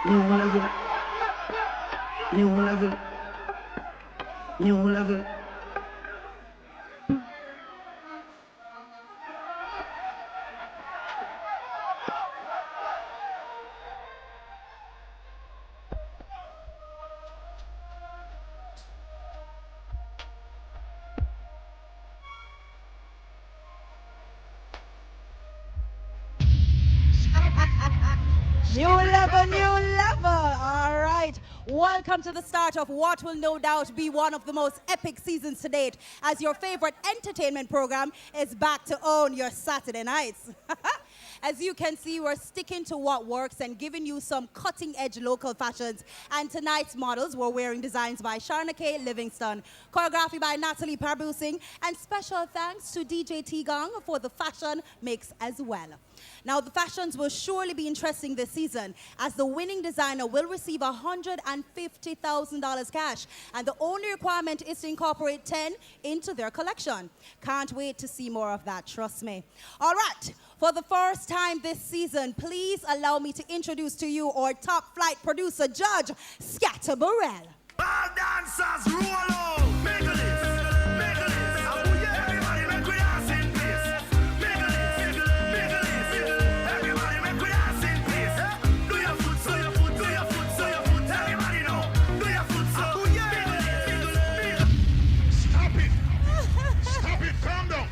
New level. New level. New level. New level, new level. All right. Welcome to the start of what will no doubt be one of the most epic seasons to date, as your favorite entertainment program is back to own your Saturday nights. As you can see, we're sticking to what works and giving you some cutting-edge local fashions. And tonight's models were wearing designs by Sharna K. Livingston, choreography by Natalie Parbusing, and special thanks to DJ T-Gong for the fashion mix as well. Now, the fashions will surely be interesting this season, as the winning designer will receive $150,000 cash, and the only requirement is to incorporate 10 into their collection. Can't wait to see more of that, trust me. All right, for the first time this season, please allow me to introduce to you our top flight producer, Judge Scatter Burrell. All dancers, roll on! Make a list! Make a list! Everybody make we dance in peace! Make a list! Make a list! Everybody make we dance in peace! Do your foot, so your foot, do your foot, so your foot. Everybody know! Do your foot, so. Make a list! Stop it! Stop it! Calm down!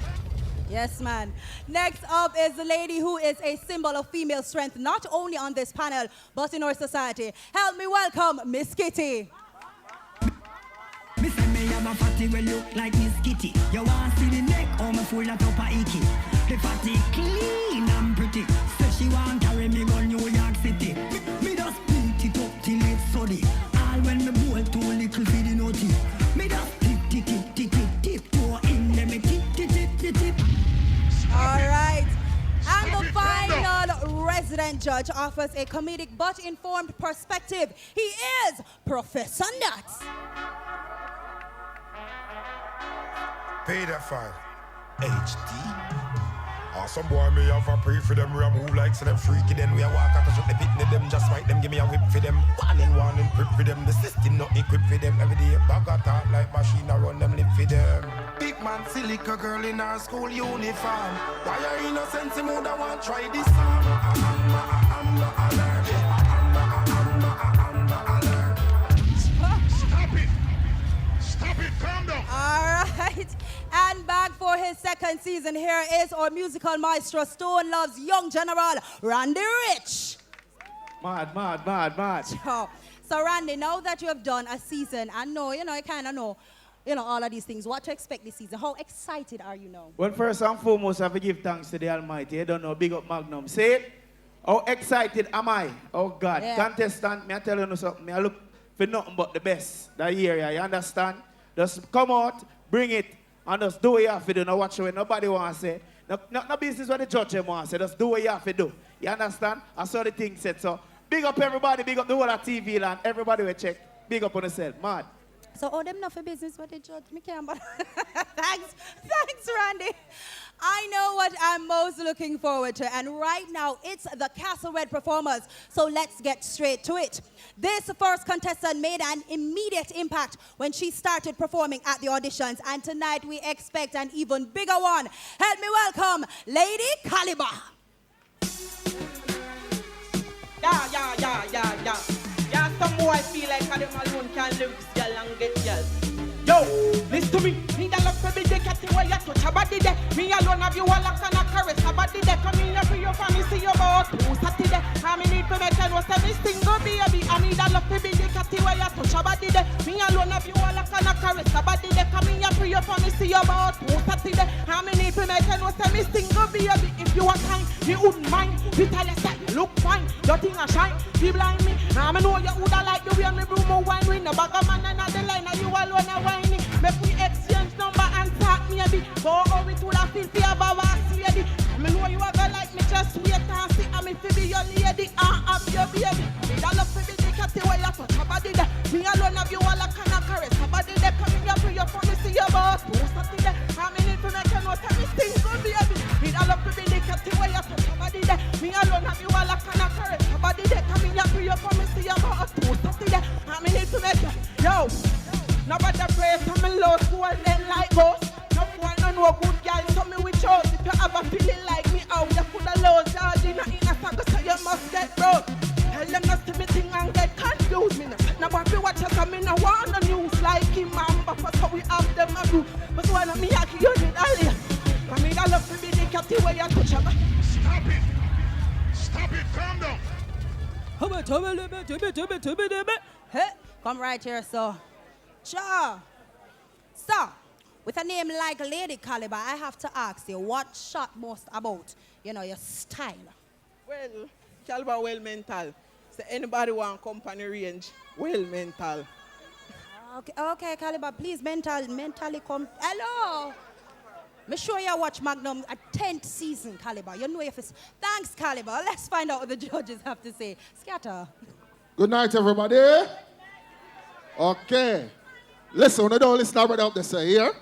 Yes, man. Next up is the lady who is a symbol of female strength, not only on this panel, but in our society. Help me welcome Miss Kitty. Me say me have a fatty will look like Miss Kitty. You want see the neck or me full of upper icky. The fatty clean and pretty. Say she want carry me go New York City. Me just beat it up till it's sunny. All when me bowl too little for the naughty. Me just tip toe in them me tip. All right. And the final resident judge offers a comedic but informed perspective. He is Professor Nuts. Pedophile. HD. Some boy me have a pray for them, we a move like so them freaky, then we a walk out and shoot the pitney them, just fight them, give me a whip for them. Warning, prep for them, the system not equipped for them. Every day, bag a talk like machine, I run them, live for them. Big man, silly girl in our school uniform. Why are innocent, he would want try this song? I'm not allergic. Stop it, calm down. All right. And back for his second season, here is our musical maestro, Stone Love's young general, Randy Rich. Mad. Oh. So, Randy, now that you have done a season, I know, you kind of know, all of these things, what to expect this season. How excited are you now? Well, first and foremost, I have to give thanks to the Almighty. I don't know, big up Magnum. Say it. How excited am I? Oh, God. Yeah. Contestant, me I tell you something. Me I look for nothing but the best that year, you understand? Just come out, bring it, and just do what you have to do. Now watch what nobody wants to say. No business what the judge wants to say. Just do what you have to do. You understand? I saw the thing said. So big up everybody, big up the whole of TV land. Everybody will check. Big up on yourself. Mad. So, them not for business what the judge me can, but thanks, Randy. I know what I'm most looking forward to, and right now it's the Castle Red performers. So let's get straight to it. This first contestant made an immediate impact when she started performing at the auditions, and tonight we expect an even bigger one. Help me welcome Lady Caliber. Yeah. Some boy feel like them alone can live this girl and get girl. Yo, listen to me. Me that love baby, they catch the way you touch her body there. Me alone have you all like and a caress her body there. Come in here for your family, see your boss. Who's Saturday? I me need to make her know every single baby. I me that love baby, they catch the way you touch her body there. Me alone have you all like and a caress her body there. Come in here for your family, see your boss. Who's Saturday? I me need to make her know every single baby. If you want time, you wouldn't mind. We tell you that you look fine, your thing a shine. You blind me. I know you woulda like the way me blow my wine. With no bag of man another line, and you alone a whiny. Make we exchange number and talk maybe. Go over to the field for your baba lady. Me know you a go like me, just wait and see. I'm if you be your lady, I'm your baby. Me that love for me, they can't tell where you touch her body there. Me alone have you all a kind of caress her body there. Come in here for your phone, see your boss. Post up there. I'm in it to make you know everything good, baby. Me that love for me, they can't tell where you touch her body there. Me alone have you all a kind of caress her body there. Come in here for your you for me, see you got a two. So see that, I need to make you. Yo, nobody pray for me low school then like ghost. No one no good girl, so me with chose. If you ever feeling like me out, you put a low charge in a saga, so you must get broke. Tell them not to me thing and get confused. Me now want to watch us, I mean I want the news like him and Papa, so we have them a do. But one of me I can use it earlier. I mean I love to be the captain where you touch her. Stop it! Stop it! Calm down! Hey, come right here, sir. Sure. So, with a name like Lady Caliber, I have to ask you, what shot most about, your style? Well, Caliber well mental. So anybody want company range, well mental. Okay, Caliber, please mentally come. Hello. Me sure you watch Magnum at 10th season, Caliber. You know if it's... Thanks, Caliber. Let's find out what the judges have to say. Scatter. Good night, everybody. Okay. Listen, when I don't listen to brother up there, say, here.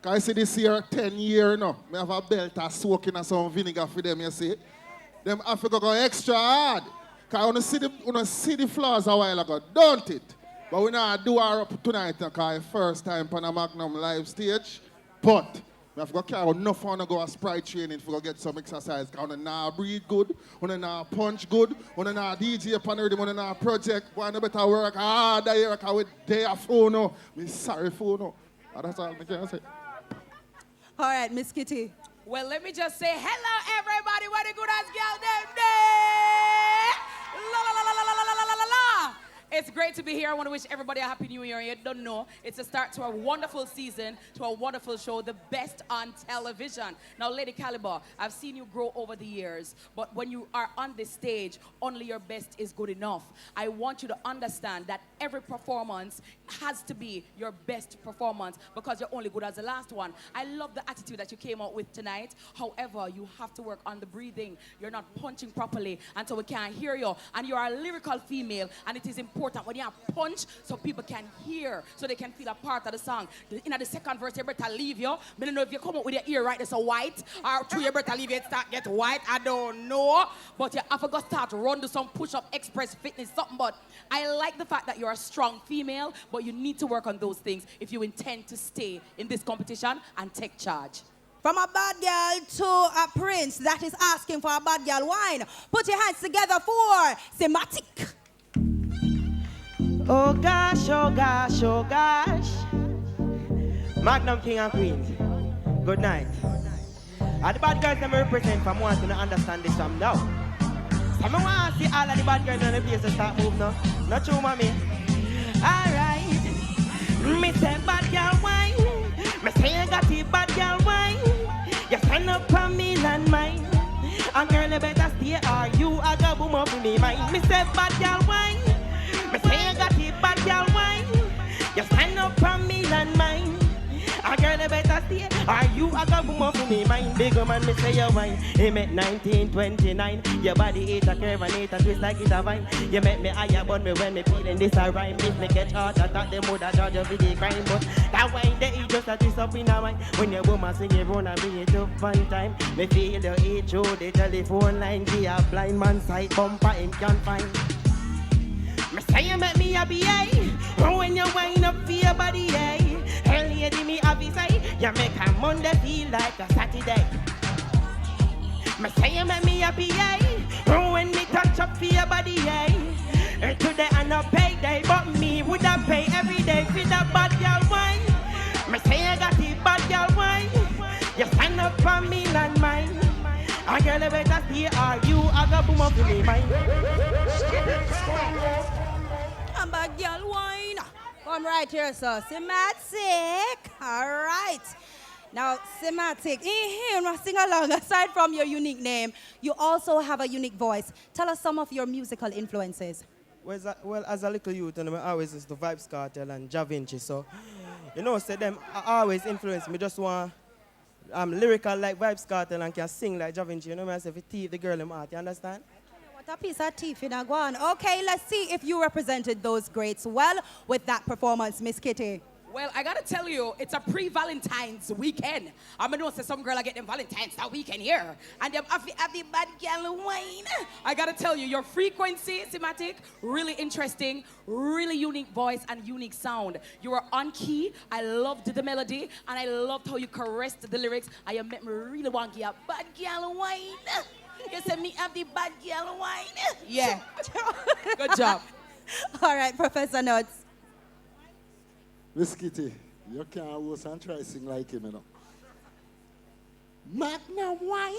Can I see this year, 10 years now? I have a belt that's soaking in some vinegar for them, you see. Them Africa go extra hard. Because I want to see the flaws a while ago, don't it? But we not do our up tonight, because first time on a Magnum live stage. But I have to carry enough on to go a sprite training to get some exercise. Because we not breathe good, we not punch good, we not DJ upon the rhythm, we not project. We better work harder here because we there for no. I'm sorry for no. That's all I can say. All right, Miss Kitty. Well, let me just say hello, everybody. What a good ass girl them there. La la la la la la la la la la. It's great to be here. I want to wish everybody a happy new year. You don't know, it's a start to a wonderful season, to a wonderful show, the best on television. Now, Lady Caliber, I've seen you grow over the years, but when you are on this stage, only your best is good enough. I want you to understand that every performance has to be your best performance because you're only good as the last one. I love the attitude that you came out with tonight. However, you have to work on the breathing. You're not punching properly, and so we can't hear you. And you're a lyrical female, and it is important when you have punch so people can hear, so they can feel a part of the song. In the second verse, you better leave you. I don't know if you come up with your ear right, it's a white, or two, you better leave it start get white. I don't know. But you have to go start run, do some push-up, express fitness, something. But I like the fact that you're a strong female, but you need to work on those things if you intend to stay in this competition and take charge. From a bad girl to a prince that is asking for a bad girl wine. Put your hands together for Thematic. Oh gosh, oh gosh, oh gosh. Magnum King and Queens, good night. All the bad girls that I represent from one to understand this from now. So I want to see all of the bad girls in the place to start moving now. Not true, mommy? Alright. Me say bad girl wine. Me say you got the bad girl wine. You stand up for me and mine. And girl, you better stay or you a go boom up in me mind. Me say bad girl wine. Me say you got the bad girl wine. You stand up from me and mine. A girl you better stay or you a go boom up for me mind. Big man me say you wine. He met 1929. Your body eat a curve and eat a twist like it a vine. You make me higher but me when me feeling this a rhyme. If me get hot attack them would a charge you for the crime. But that wine they eat just a twist up in a wine. When your woman sing it run and bring it up one time. Me feel you eat through the telephone line. Be a blind man sight bumper him can't find. Me say you make me happy, eh? When you wind up for your body, eh? Hell, lady, me happy, say you make a Monday feel like a Saturday. Me say you make me happy, eh? When me touch up for your body, eh? Today I no pay day, but me would have pay every day for the bad girl wine. Me say you got the bad girl wine. You stand up for me and mine. A girl you better stay or you a go boom up in me mind. A bad girl wine. Come right here, sir. Thematic. All right. Now, Thematic, sing along. Aside from your unique name, you also have a unique voice. Tell us some of your musical influences. Well, as a little youth, I always listen to Vybz Kartel and Ja Vinci. So, say them always influence me. Just want lyrical like Vybz Kartel and can sing like Ja Vinci. I say, if you teeth the girl in my heart, you understand? What a piece of teeth in a go on. Okay, let's see if you represented those greats well with that performance, Miss Kitty. Well, I gotta tell you, it's a pre-Valentine's weekend. I'm gonna know say some girl I get them Valentine's that weekend here. And them have the bad girl wine. I gotta tell you, your frequency, thematic, really interesting, really unique voice and unique sound. You are on key. I loved the melody, and I loved how you caressed the lyrics. And you made me really want to get a bad girl wine. You said me have the bad girl wine. Yeah. Good job. All right, Professor Notes. Miss Kitty, you can't host and try sing like him, you know. Magnum wine.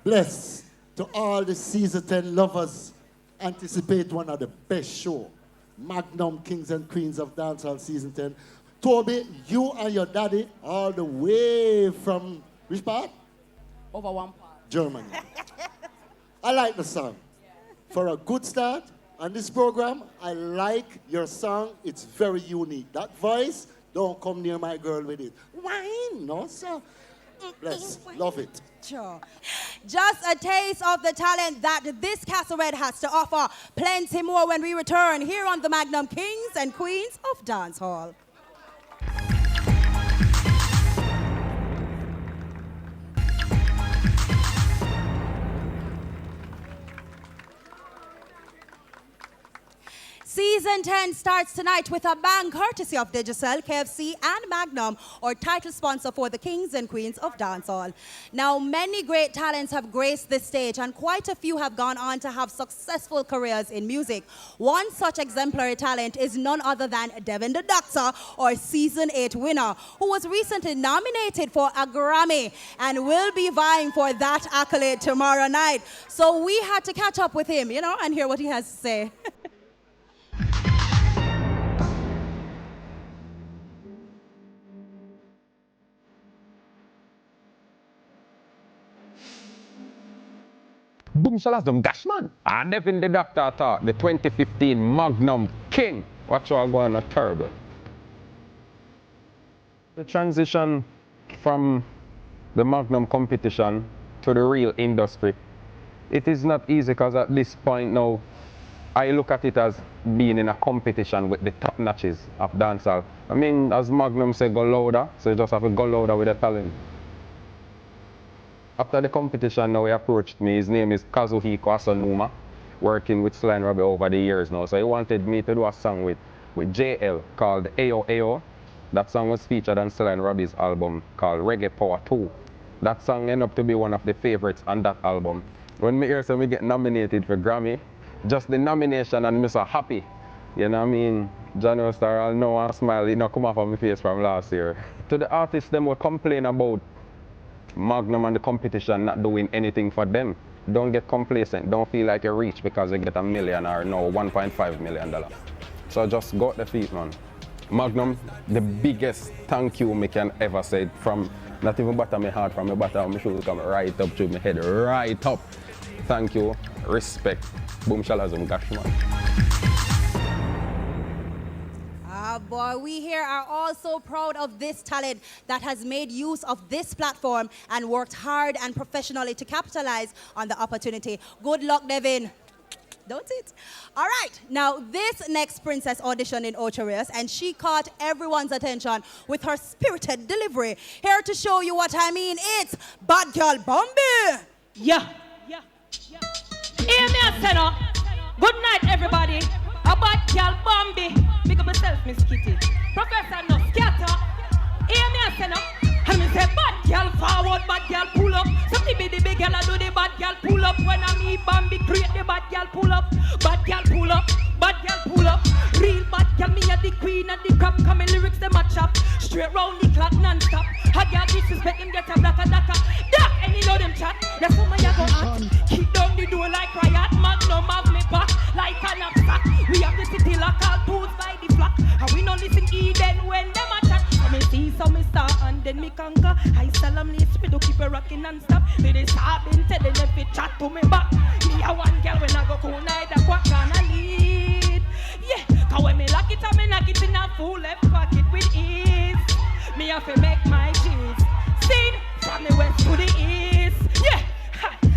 Bless to all the season 10 lovers. Anticipate one of the best show. Magnum Kings and Queens of Dancehall season 10. Toby, you and your daddy all the way from which part? Over one part. Germany. I like the song. For a good start on this program, I like your song. It's very unique. That voice, don't come near my girl with it. Wine, no, sir. Bless, love it. Sure. Just a taste of the talent that this Castlewed has to offer. Plenty more when we return here on the Magnum Kings and Queens of Dancehall. Season 10 starts tonight with a bang courtesy of Digicel, KFC, and Magnum, our title sponsor for the Kings and Queens of Dancehall. Now, many great talents have graced this stage, and quite a few have gone on to have successful careers in music. One such exemplary talent is none other than Devin the Doctor, our Season 8 winner, who was recently nominated for a Grammy and will be vying for that accolade tomorrow night. So we had to catch up with him, and hear what he has to say. Boom Shalazum Dashman. And Devin the Doctor thought the 2015 Magnum King. Watch all go on a terrible. The transition from the Magnum competition to the real industry, it is not easy because at this point now, I look at it as being in a competition with the top notches of dancehall. I mean, as Magnum said, go louder, so you just have to go louder with the talent. After the competition now, he approached me. His name is Kazuhiko Asanuma, working with Sly and Robbie over the years now. So he wanted me to do a song with JL called Ayo Ayo. That song was featured on Sly and Robbie's album called Reggae Power 2. That song ended up to be one of the favorites on that album. When me hear me get nominated for Grammy, just the nomination and me so happy. You know what I mean? Johnny Star, I'll know and smile, it not come off of my face from last year. To the artists, them would complain about Magnum and the competition not doing anything for them. Don't get complacent. Don't feel like you reach because you get $1 million or no $1.5 million. So just go at the feet, man. Magnum, the biggest thank you me can ever say, from not even bottom of my heart, from the bottom of my shoes, come right up to my head, right up. Thank you, respect. Boom Shalazum Gashman. Boy, we here are all so proud of this talent that has made use of this platform and worked hard and professionally to capitalize on the opportunity. Good luck, Devin. Don't it? All right, now this next princess auditioned in Ocho Rios, and she caught everyone's attention with her spirited delivery. Here to show you what I mean, it's Bad Girl Bombi. Yeah. Hear me a say no. Good night, everybody. A bad girl Bombi. Big up myself, Miss Kitty. Professor no scatter. Hear me a say no. And me say bad girl forward, bad girl pull up. Something be the big girl, I do the bad girl pull up. When I me Bambi create the bad girl pull up. Bad girl pull up, bad girl pull up. Real bad girl, me a the queen and the crap. Come in lyrics them a chop. Straight round the clock non-stop. A girl disrespect them get a blacker data. Duck and you know them chat. That's how my ya go hot. Keep down the door like riot. Magnum have me back like a knapsack. We have the city lock all tools by the flock. And we no listen even when them a chat. So me see, so me start and then me conquer. I solemnly swear to keep it rocking non-stop. Me they start been telling them to chat to me back. Me a one girl when I go cool night a quack and a lead. Yeah, cause when me lock it I me knock it in a full left pocket with ease. Me have to make my cheese. Sing from the west to the east. Yeah,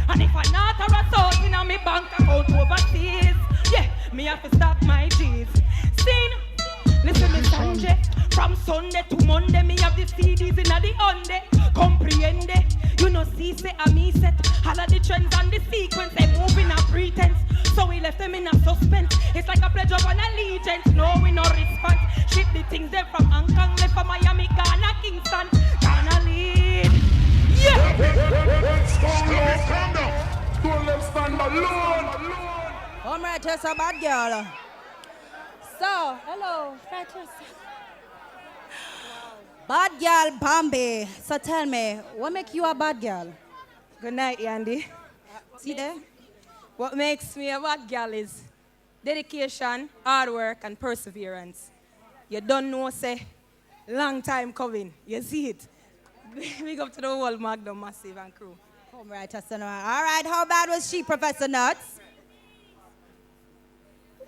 and if I not a result in a me bank account overseas. Yeah, me have to stop my cheese. Sing Listen, me Sanjay. From Sunday to Monday, me have the CDs in the Hyundai. Comprehende. You know, see, say, a me set. All of the trends and the sequence, they moving a pretense. So we left them in a suspense. It's like a pledge of an allegiance. No, we no response. Shit, the things they from Hong Kong, left from Miami, Ghana, Kingston. Ghana lead. Yeah! Calm down. Don't let stand alone. Come right here, so bad girl. So, hello, Fratus. Bad girl, Bambi. So tell me, what make you a bad girl? Good night, Yandy. See there? What makes me a bad girl is dedication, hard work, and perseverance. You don't know, say, long time coming. You see it. Big up to the whole Magnum Massive and crew. Come right here, son. All right, how bad was she, Professor Nuts?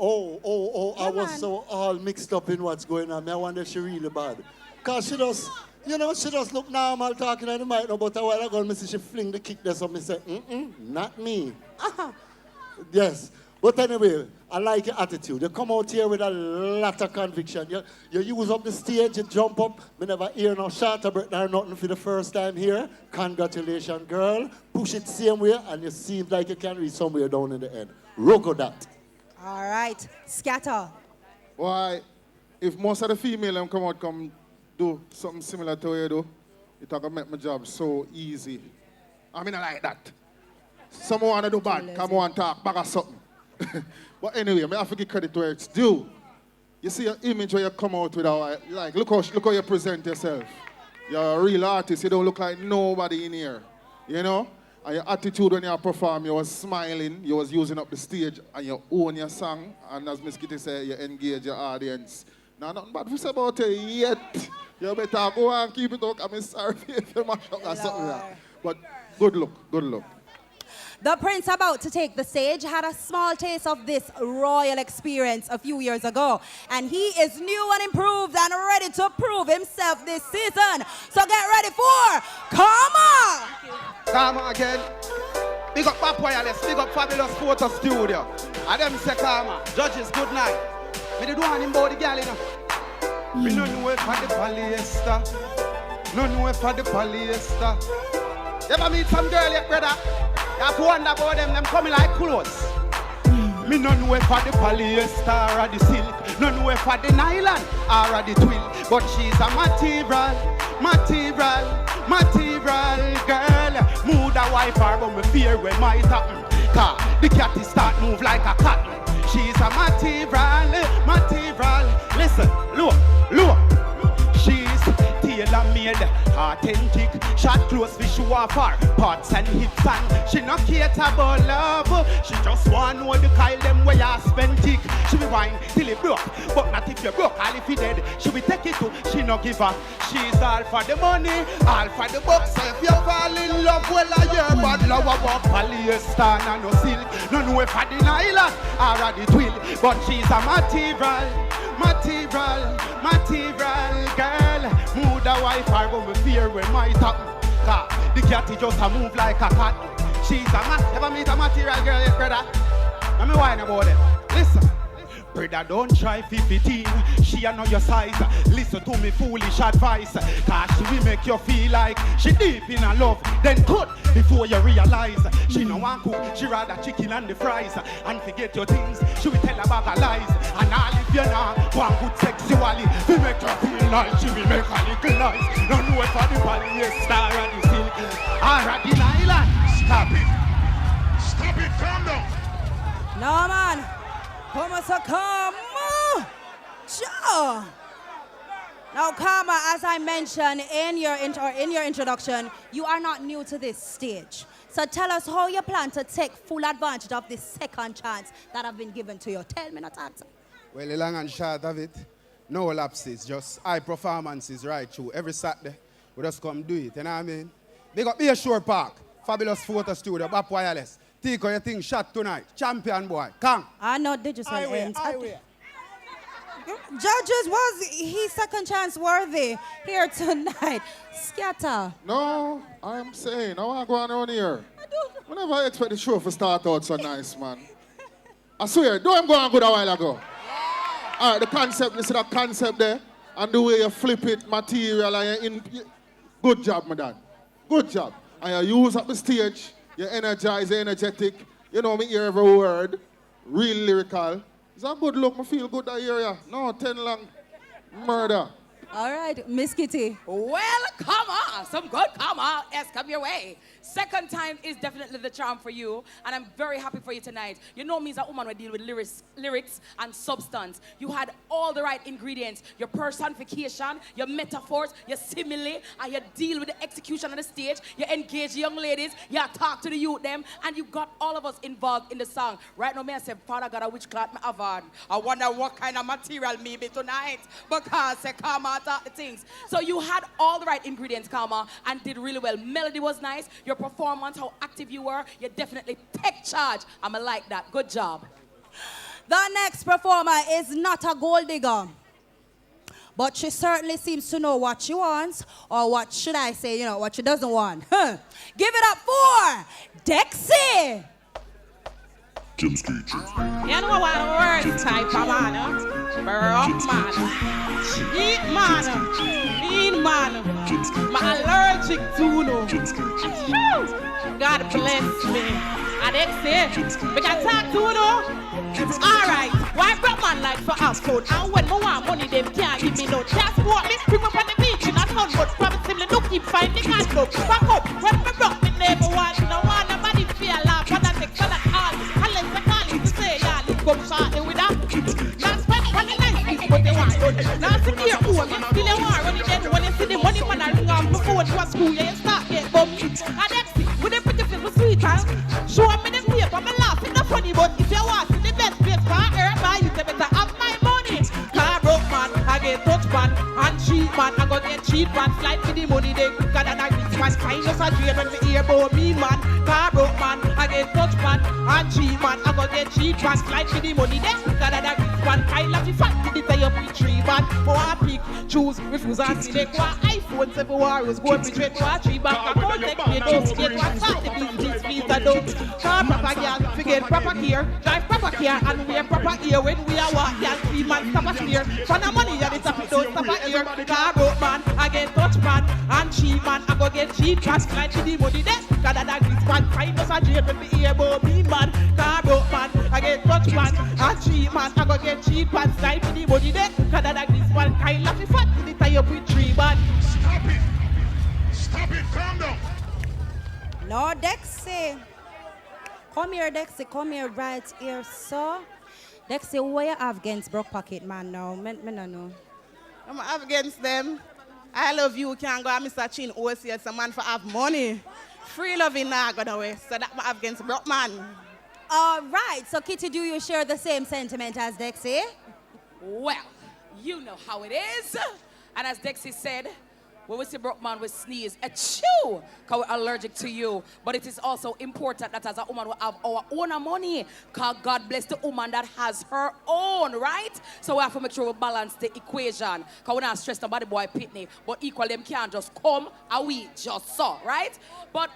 I was so all mixed up in what's going on. I wonder if she really bad. Because she does, she just look normal talking on the mic, but a while ago, she fling the kick there, so I said, not me. Yes. But anyway, I like your attitude. You come out here with a lot of conviction. You use up the stage, you jump up. I never hear no shorter breath or nothing for the first time here. Congratulations, girl. Push it same way, and you seem like you can reach somewhere down in the end. Rogo that. All right, scatter. Why, if most of the female come do something similar to you do, it's gonna make my job so easy. I mean, I like that. Someone wanna do bad, come on talk back or something. But anyway, I have to give credit where it's due. You see your image where you come out with like look how you present yourself. You're a real artist, you don't look like nobody in here. You know? And your attitude when you perform, you was smiling, you was using up the stage, and you own your song, and as Miss Kitty said, you engage your audience. Now, nothing bad to say about it yet. You better go and keep it up. I'm sorry if you mash up or something like that. But good luck, good luck. The Prince about to take the stage had a small taste of this royal experience a few years ago. And he is new and improved and ready to prove himself this season. So get ready for Karma! Karma again. Big up Pop Wireless, big up Fabulous Photo Studio. And them say Karma. Judges, good night. Me the one in body girl, you know. Me no know for the polyester. No know for the polyester. You ever meet some girl yet, brother? You have to wonder about them coming like clothes. Me no know for the polyester or the silk. No know for the nylon or the twill. But she's a material girl. Mood a wife her, but me fear when might happen. Cause the cat is start move like a cotton. She's a material. Listen, look. She's tailor-made, authentic. Shot close we show off her parts and hips, and she not cater about love. She just want know the Kyle them where you spend tick. She be wine till it broke, but not if you broke. All if you dead, she be take it too. She no give up. She's all for the money, all for the bucks. So if you fall in love, well I hear bad love about polyester and no silk. No know for the nylon or the twill, but she's a material girl. Mood a wife her, but me fear when might happen. Cause the cat just a move like a cat. She's a ever meet a material girl yet, brother? Let me whine about it. Listen. Brother, don't try 15. She a know your size. Listen to me foolish advice. Cause she will make you feel like she deep in her love. Then cut before you realize. She no want cook, she rather chicken and the fries. And forget your things, she will tell about her lies. And all if you know one good sexually, we make her feel like she will make a little lies. No know for the polyester and the silk or the nylon. Stop it, calm down. No man. Karma, so Karma. Sure. Now, Karma, as I mentioned in your introduction, you are not new to this stage. So tell us how you plan to take full advantage of this second chance that have been given to you. Tell me, not answer. Well, the long and short of it, no lapses, just high performances right through. Every Saturday, we just come do it, you know what I mean? They got Be Shore Park, Fabulous Photo Studio, Bap Wireless. Tico, you think shot tonight. Champion boy. Come. I know digital ends. Judges, was he second chance worthy here tonight? Scatter. No, I'm saying, I want to go on around here. I never expect the show to start out so nice, man. I swear, don't go on good a while ago. All right, the concept, you see that concept there? And the way you flip it, material, and good job, my dad. Good job. And you use up the stage, you energize, you're energetic. You know me hear every word. Real lyrical. It's a good look, I feel good that area. No, 10 long. Murder. All right, Miss Kitty. Well, come on. Some good come on. Yes, come your way. Second time is definitely the charm for you, and I'm very happy for you tonight. You know me as a woman who deal with lyrics and substance. You had all the right ingredients. Your personification, your metaphors, your simile, and you deal with the execution on the stage. You engage young ladies, you talk to the youth them, and you got all of us involved in the song. Right now, me I say, Father God, which cloth me have on? I wonder what kind of material me be tonight, because say, come out of the things. So you had all the right ingredients, Karma, and did really well. Melody was nice. Your performance, how active you were, you definitely take charge. I'm like that. Good job. The next performer is not a gold digger, but she certainly seems to know what she wants, or what should I say, what she doesn't want. Give it up for Dexy. You know what words type of man, broke man, cheap man, mean man, I'm allergic to no. God bless me. And that's it. We can talk to no. Alright, why broke man like for us food? And when I want money, them can't give me no transport. Me bring up on the beach in a town, but promise him to keep finding and go back up. When me broke, me never want no one, nobody feel laugh, but I take for that all. Come shortly with that. Now spend money nice, but they want done. Now see here, who am I still a war when you dead? When you see the money man I ring off before you was school, you start get bum. And that's it, with the pretty face sweet, huh? Show me the paper, me laugh, it's not funny, but if you want see the best place for earth, man, you better have my money. Car broke man, I get touch man, and cheap man, I go get cheap man, slide for the money, they quicker than I reach man, kind of a dream when me hear about me man. Car broke man, I get touch man, and cheap man, I go get cheap man, slide for the money, they quicker than I reach man, kind of the fact that they tie up with 3 man, for I pick, choose, refuse and select one iPhone 7 Warriors, gold be trade for a 3 bank account, take me those, get one start the business, feet and down. Car proper girl, forget proper gear, drive proper car, and wear proper ear when we are walk, girl, 3 man, stop a steer, for the money, yeah, it's a fit, don't stop a ear, car broke man, I get touch man, and cheap man, I go get cheap, cash slide to the money, then, cause that this man, kind of a jail when we hear about me man, car broke man, I get touch man, and cheap man, I go get cheap, and slide to the money, then, cause that this man, kind of a fat, they tie up with 3 man. Stop it, calm down. No, Dexy. Come here, Dexy. Come here, right here, sir. Dexy, what you have against Broke Pocket, man, now? Me no know. I'm up against them. I love you, can't go Mr. Chin OCS, a man for have money. Free loving now gonna away. So that I'm up against broke man. All right, so Kitty, do you share the same sentiment as Dexy? Well, you know how it is. And as Dexy said, when we see broke man, we sneeze, achoo, because we're allergic to you. But it is also important that as a woman, we have our own money, because God bless the woman that has her own, right? So we have to make sure we balance the equation, because we're not stressed about the boy pitney, but equally them can't just come and we just saw, right? But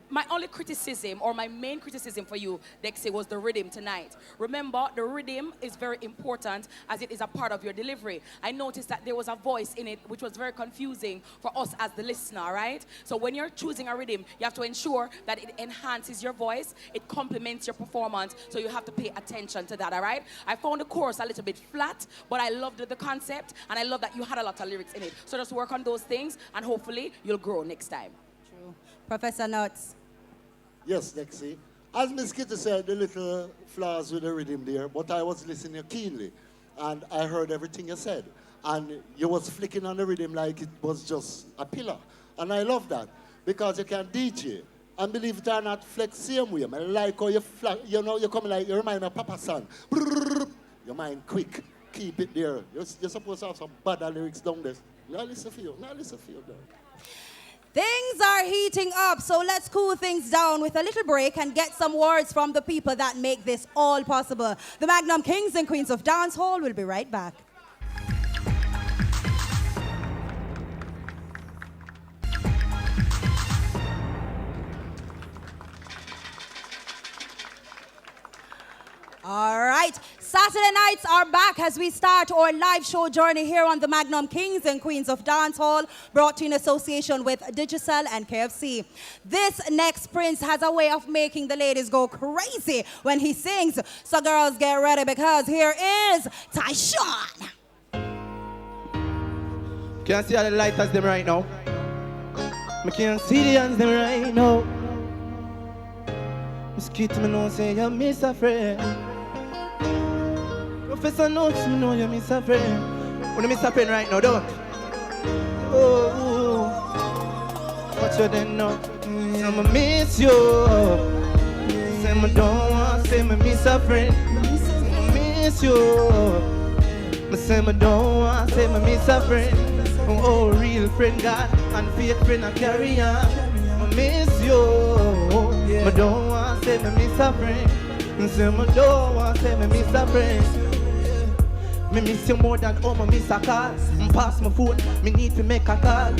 my only criticism, or my main criticism for you, Dexy, was the rhythm tonight. Remember, the rhythm is very important as it is a part of your delivery. I noticed that there was a voice in it which was very confusing for us as the listener, right? So when you're choosing a rhythm, you have to ensure that it enhances your voice, it complements your performance, so you have to pay attention to that, all right? I found the chorus a little bit flat, but I loved the concept, and I love that you had a lot of lyrics in it. So just work on those things, and hopefully you'll grow next time. True. Professor Nuts. Yes, Dexy. As Miss Kitty said, the little flaws with the rhythm there, but I was listening keenly, and I heard everything you said. And you was flicking on the rhythm like it was just a pillar. And I love that, because you can DJ. And believe it or not, flex same way. I like how you come like, you remind me of Papa San. Your mind quick. Keep it there. You're supposed to have some bad lyrics down there. Now listen for you. There. Things are heating up, so let's cool things down with a little break and get some words from the people that make this all possible. The Magnum Kings and Queens of Dancehall will be right back. All right, Saturday nights are back as we start our live show journey here on the Magnum Kings and Queens of Dancehall, brought to you in association with Digicel and KFC. This next prince has a way of making the ladies go crazy when he sings. So girls, get ready because here is Tyshawn. Can't see all the lighters them right now. I can't see the hands them right now. Miss Kitty, me know say you miss a friend. Professor Notes, me know you miss a friend. When you miss a friend right now, don't. Oh, what you then know? I'ma miss you. Say me don't want, say me miss a friend. I'ma miss you. Me say me don't want, say me miss a friend. Oh, real friend God and fake friend I carry on. I miss you. Me don't want say me miss a friend. Say me don't want say me miss a friend. Me miss you more than all my miss a call. Pass my phone, me need to make a call.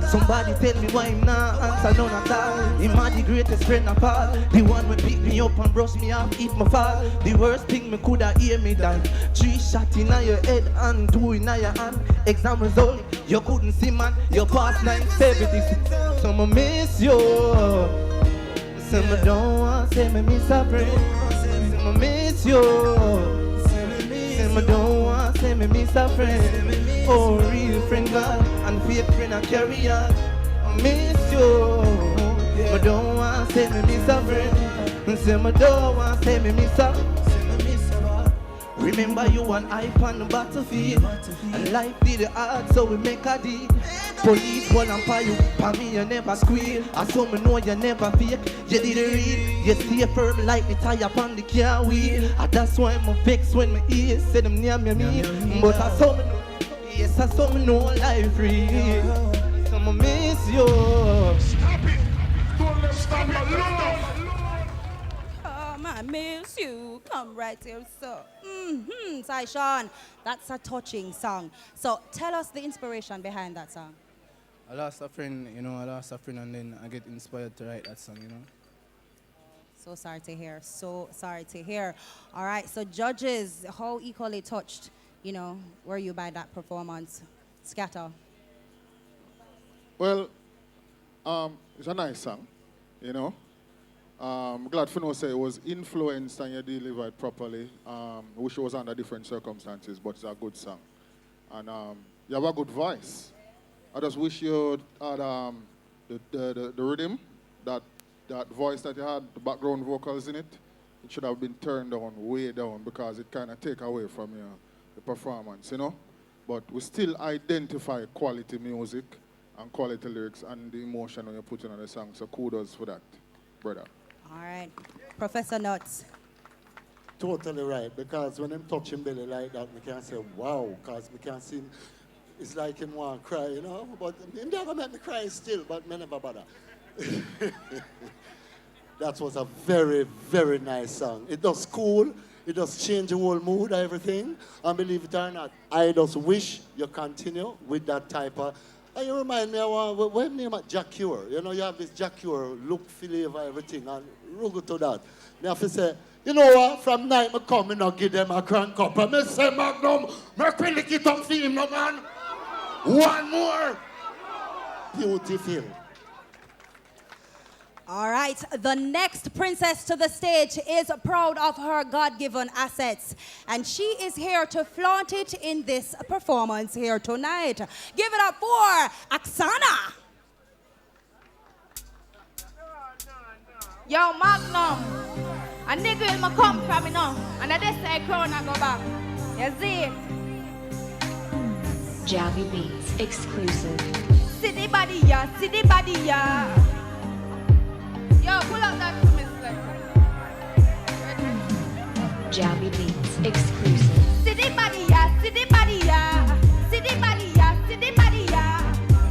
Somebody tell me why I'm not answer none at all. Him are the greatest friend of all. The one who pick me up and brush me off if me fall. The worst thing me coulda hear me die. 3 shots in your head and 2 in your hand. Exam result, you couldn't see man. You passed 970. So me miss you. Say me don't want, say me miss a friend. Say me miss you. Say me don't want, say me miss a friend. Oh, real friend God and fake friend I carry on. I miss you. Me don't want, say me miss a friend. Say me don't want, say me miss a. Remember you and I on the battlefield. And life did it hard, so we make a deal. Police one and for you, for me you never squeal. I saw me know you never fake, you did it real. You stay firm like the tire upon the car wheel. And that's why I'm vexed when my ears say them near me. But I saw me know, yes I saw me know life real. So I miss you. Stop it! Don't let stop it! I miss you. Come right here, sir. Tyshawn, that's a touching song. So tell us the inspiration behind that song. I lost a friend, I lost a friend and then I get inspired to write that song, So sorry to hear, so sorry to hear. All right, so judges, how equally touched, were you by that performance? Scatter. Well, it's a nice song, I'm glad for no say it was influenced and you delivered properly. Wish it was under different circumstances, but it's a good song. And you have a good voice. I just wish you had the rhythm, that voice that you had, the background vocals in it. It should have been turned down, way down, because it kind of take away from the performance, But we still identify quality music and quality lyrics and the emotion when you put in on the song. So kudos for that, brother. All right. Professor Nuts. Totally right, because when I'm touching belly like that, I can't say wow, because I can't see, it's like him want to cry, but him never make me cry still, but me never bother. That was a very, very nice song. It does cool, it does change the whole mood, everything, and believe it or not, I just wish you continue with that type of. And you remind me of when name at Jack Cure. You have this Jack Cure look, flavor, everything, and rugged to that. Me have to say, you know what? From night I come and I give them a crank up. And I say, Magnum, I lick it up for him, no man. One more. Beautiful. All right, the next princess to the stage is proud of her God-given assets, and she is here to flaunt it in this performance here tonight. Give it up for Aksana. Yo, Magnum, a nigga will come from me now, and I just say crown and go back. You see it? Javi Beats exclusive. See the body, yeah, see the body, yeah. Yo, pull up that to me, Javi Beats exclusive. See the body, yeah, see the body, yeah. See the body, yeah, see the body, yeah.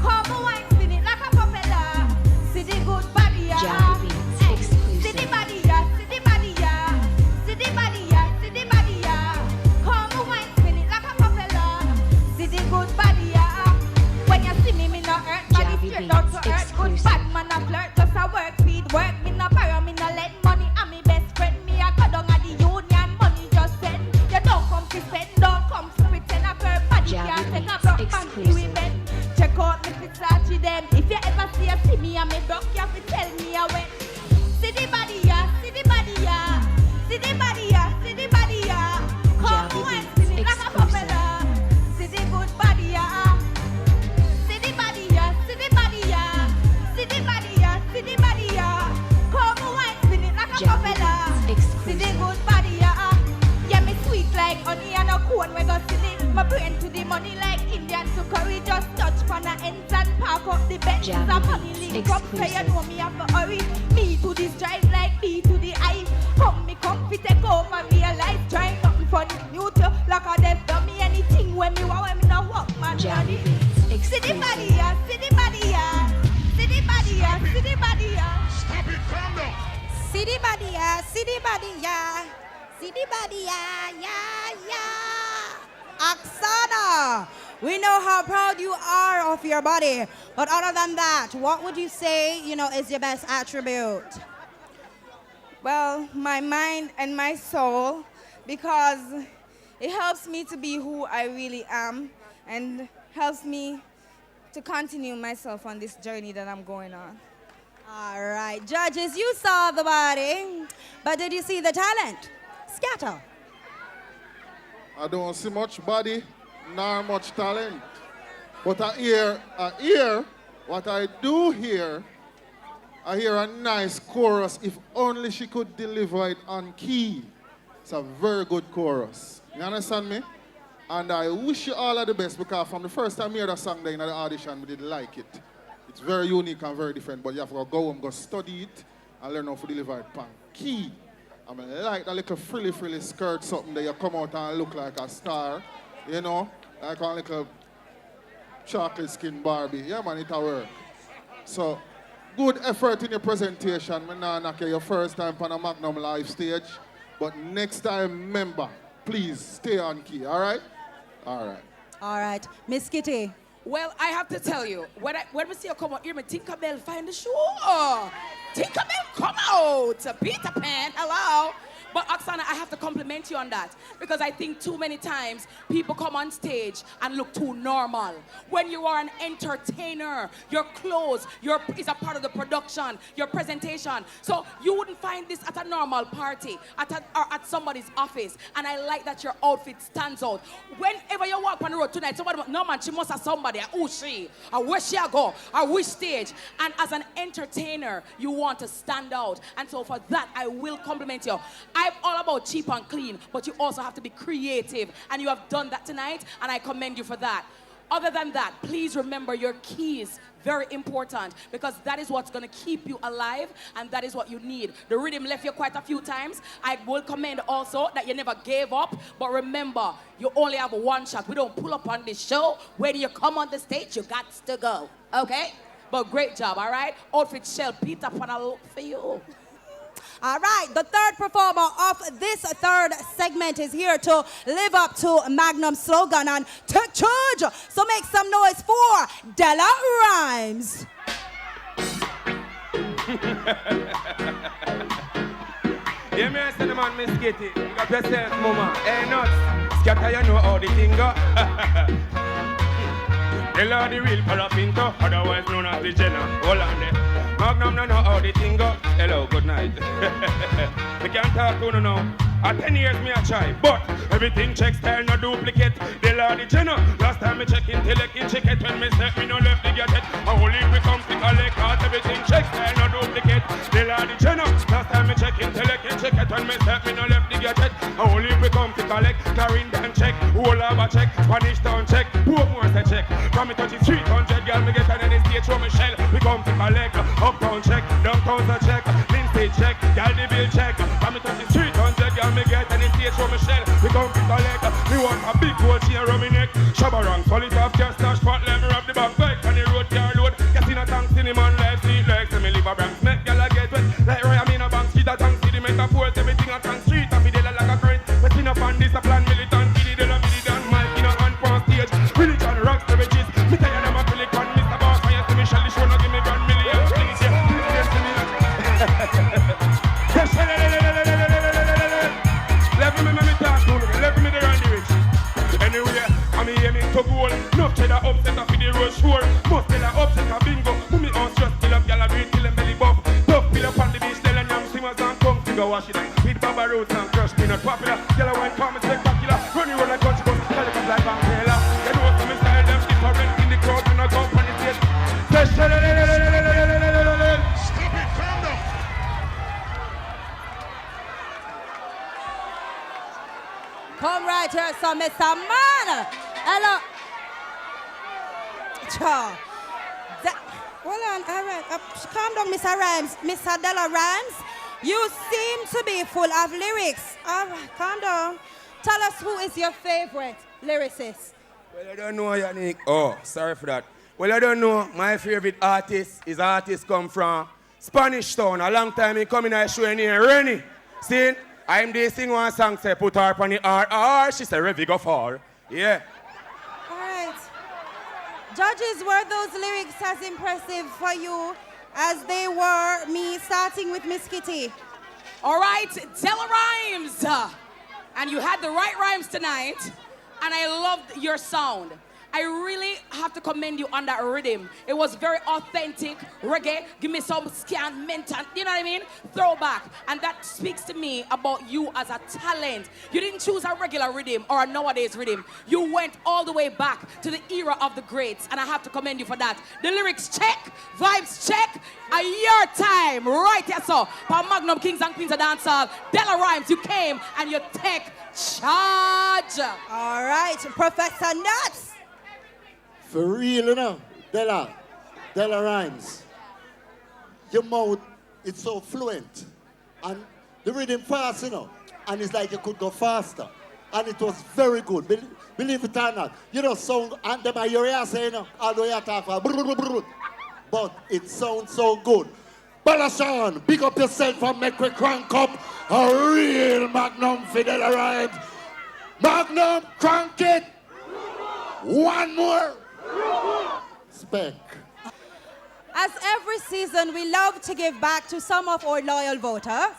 Come on, wine, spin it like a propeller. See the good body, yeah. Javi Beats exclusive. See the body, yeah, see the body, yeah. See the body, yeah, see the body, yeah. Come on, wine, spin it like a propeller. See the good body, yeah. When you see me not hurt, body straight out to earth. Good bad man, phone we go silly. My brain to the money like Indian to curry. Just touch pan the ends and park up the bench. Jam A money beats link up, say you exclusive. know me have to hurry. Me to this drive like D to the I. Come fi take over, realize try nothing funny. You too, like a deaf dummy. Anything when me want, when me no walk, man. Jam Johnny. beats See the body, exclusive. yeah, see the body, yeah. See the body, yeah, see the body, yeah. Stop it, calm down. See the body, yeah, see the body, yeah. See the body, yeah, yeah, yeah. Oksana, we know how proud you are of your body. But other than that, what would you say, is your best attribute? Well, my mind and my soul, because it helps me to be who I really am and helps me to continue myself on this journey that I'm going on. All right, judges, you saw the body, but did you see the talent? Scatter. I don't see much body, nor much talent. But I hear, what I do hear, I hear a nice chorus. If only she could deliver it on key. It's a very good chorus. You understand me? And I wish you all of the best because from the first time I heard the song there in the audition, we did like it. It's very unique and very different, but you have to go home, go study it, and learn how to deliver it on key. I mean, like that little frilly skirt, something that you come out and look like a star, like a little chocolate skin Barbie. Yeah, man, it'll work. So, good effort in your presentation. I'm not knocking your first time on a Magnum live stage, but next time, remember, please stay on key, all right? All right. All right, Miss Kitty. Well, I have to tell you, when we see you come out here, me Tinkerbell find the show. Tinkerbell, come out. Peter Pan, hello. But Oksana, I have to compliment you on that because I think too many times people come on stage and look too normal. When you are an entertainer, your clothes is a part of the production, your presentation. So you wouldn't find this at a normal party, or at somebody's office. And I like that your outfit stands out. Whenever you walk on the road tonight, somebody, no man, she must have somebody. Who she? Or where she go? Or which stage? And as an entertainer, you want to stand out. And so for that, I will compliment you. I'm all about cheap and clean, but you also have to be creative. And you have done that tonight, and I commend you for that. Other than that, please remember your keys. Very important, because that is what's going to keep you alive, and that is what you need. The rhythm left you quite a few times. I will commend also that you never gave up, but remember, you only have one shot. We don't pull up on this show. When you come on the stage, you got to go, okay? But great job, all right? Outfit shell, Peter Pan, I look for you. All right, the third performer of this third segment is here to live up to Magnum's slogan and take charge. So make some noise for Della Rhymes. Yeah, me I say the man, Miss Kitty. Pick up yourself, mama. Hey, nuts. Scatter, you know how the thing go. They are the real Palapinto, otherwise known as the Jenna. Hold on there. Magnum don't know how the thing go. Hello, good night. We can't talk to no now. At 10 years me I try, but everything check style no duplicate. They are the Jenna. Last time me check intellect in check it when me say me no left the gadget. I only we come to collect cause everything check style no duplicate. They are the Jenna. Last time me check intellect in check it when me say me no left the gadget. I only we come to collect Clarendon check, whole of a check, Spanish town check, Portmore say check. From me touch the 300 girl me get on any stage from Michelle. We come to collect uptown check, downtown check, Lindsay check, girl the bill check. From me touch the 300 girl me get any stage from Michelle. We come to collect. Me want a big gold chain around me neck. Shabarang, fall it off, just stash pot, let me wrap the back bike on the road, car load. Get in a tank, cinnamon, life, seat legs, and me live a Bronx. Make girl a get wet, like Roy, I'm in a bank, street a tank, see the metaphors, everything a tank, street, a fidel like a current. But in a fan, this a plan, militant, giddy, de la midi, dan, mic in a hand, on stage. Religion, rocks, the riches. Me tell you them a feel it, on Mr. Boss, and you see me, Shelly, show, no give me grand million, please, yeah. To goal, no cheddar upset up with the road sure. Most cheddar upset a bingo. Who me on just kill up, gyal a breathe till them belly bump. Tough fill up on the beach, tell them swimmers and come figure wash it. With Baba Roots and Crush peanut popular. Gyal a wine palm is spectacular. Running road like country bus, calicut like Van Taylor. You know some style them different in the crowd and I come on the stage. Stop it, calm down. Come right right here, so Mr. Man. Hello. Cha. Hold on, all right. Calm down, Mr. Rhymes. Mr. Della Rhymes, you seem to be full of lyrics. All right, calm down. Tell us who is your favorite lyricist. Well, I don't know, Yannick. Oh, sorry for that. Well, I don't know. My favorite artist is artist come from Spanish Town. A long time he come in and show here, Rennie. See, I'm there sing one song, say, put her on the R. She say, Revi go far. Yeah. All right. Judges, were those lyrics as impressive for you as they were me, starting with Miss Kitty? All right, Della Rhymes. And you had the right rhymes tonight. And I loved your sound. I really have to commend you on that rhythm. It was very authentic, reggae. Give me some scan, mental, you know what I mean? Throwback. And that speaks to me about you as a talent. You didn't choose a regular rhythm or a nowadays rhythm. You went all the way back to the era of the greats. And I have to commend you for that. The lyrics check, vibes check. A year time, right here, so. For Magnum Kings and Queens of Dancehall, Della Rhymes, you came and you take charge. All right, Professor Nuts. For real, you know, Della Rhymes. Your mouth, it's so fluent. And the rhythm fast, you know. And it's like you could go faster. And it was very good. Believe it or not. You know, sound, and them are your ears, you know, although you talk about, but it sounds so good. Balashan, big up yourself and make we crank up a real Magnum for Della Rhymes. Magnum, crank it. One more. Spec. As every season, we love to give back to some of our loyal voters.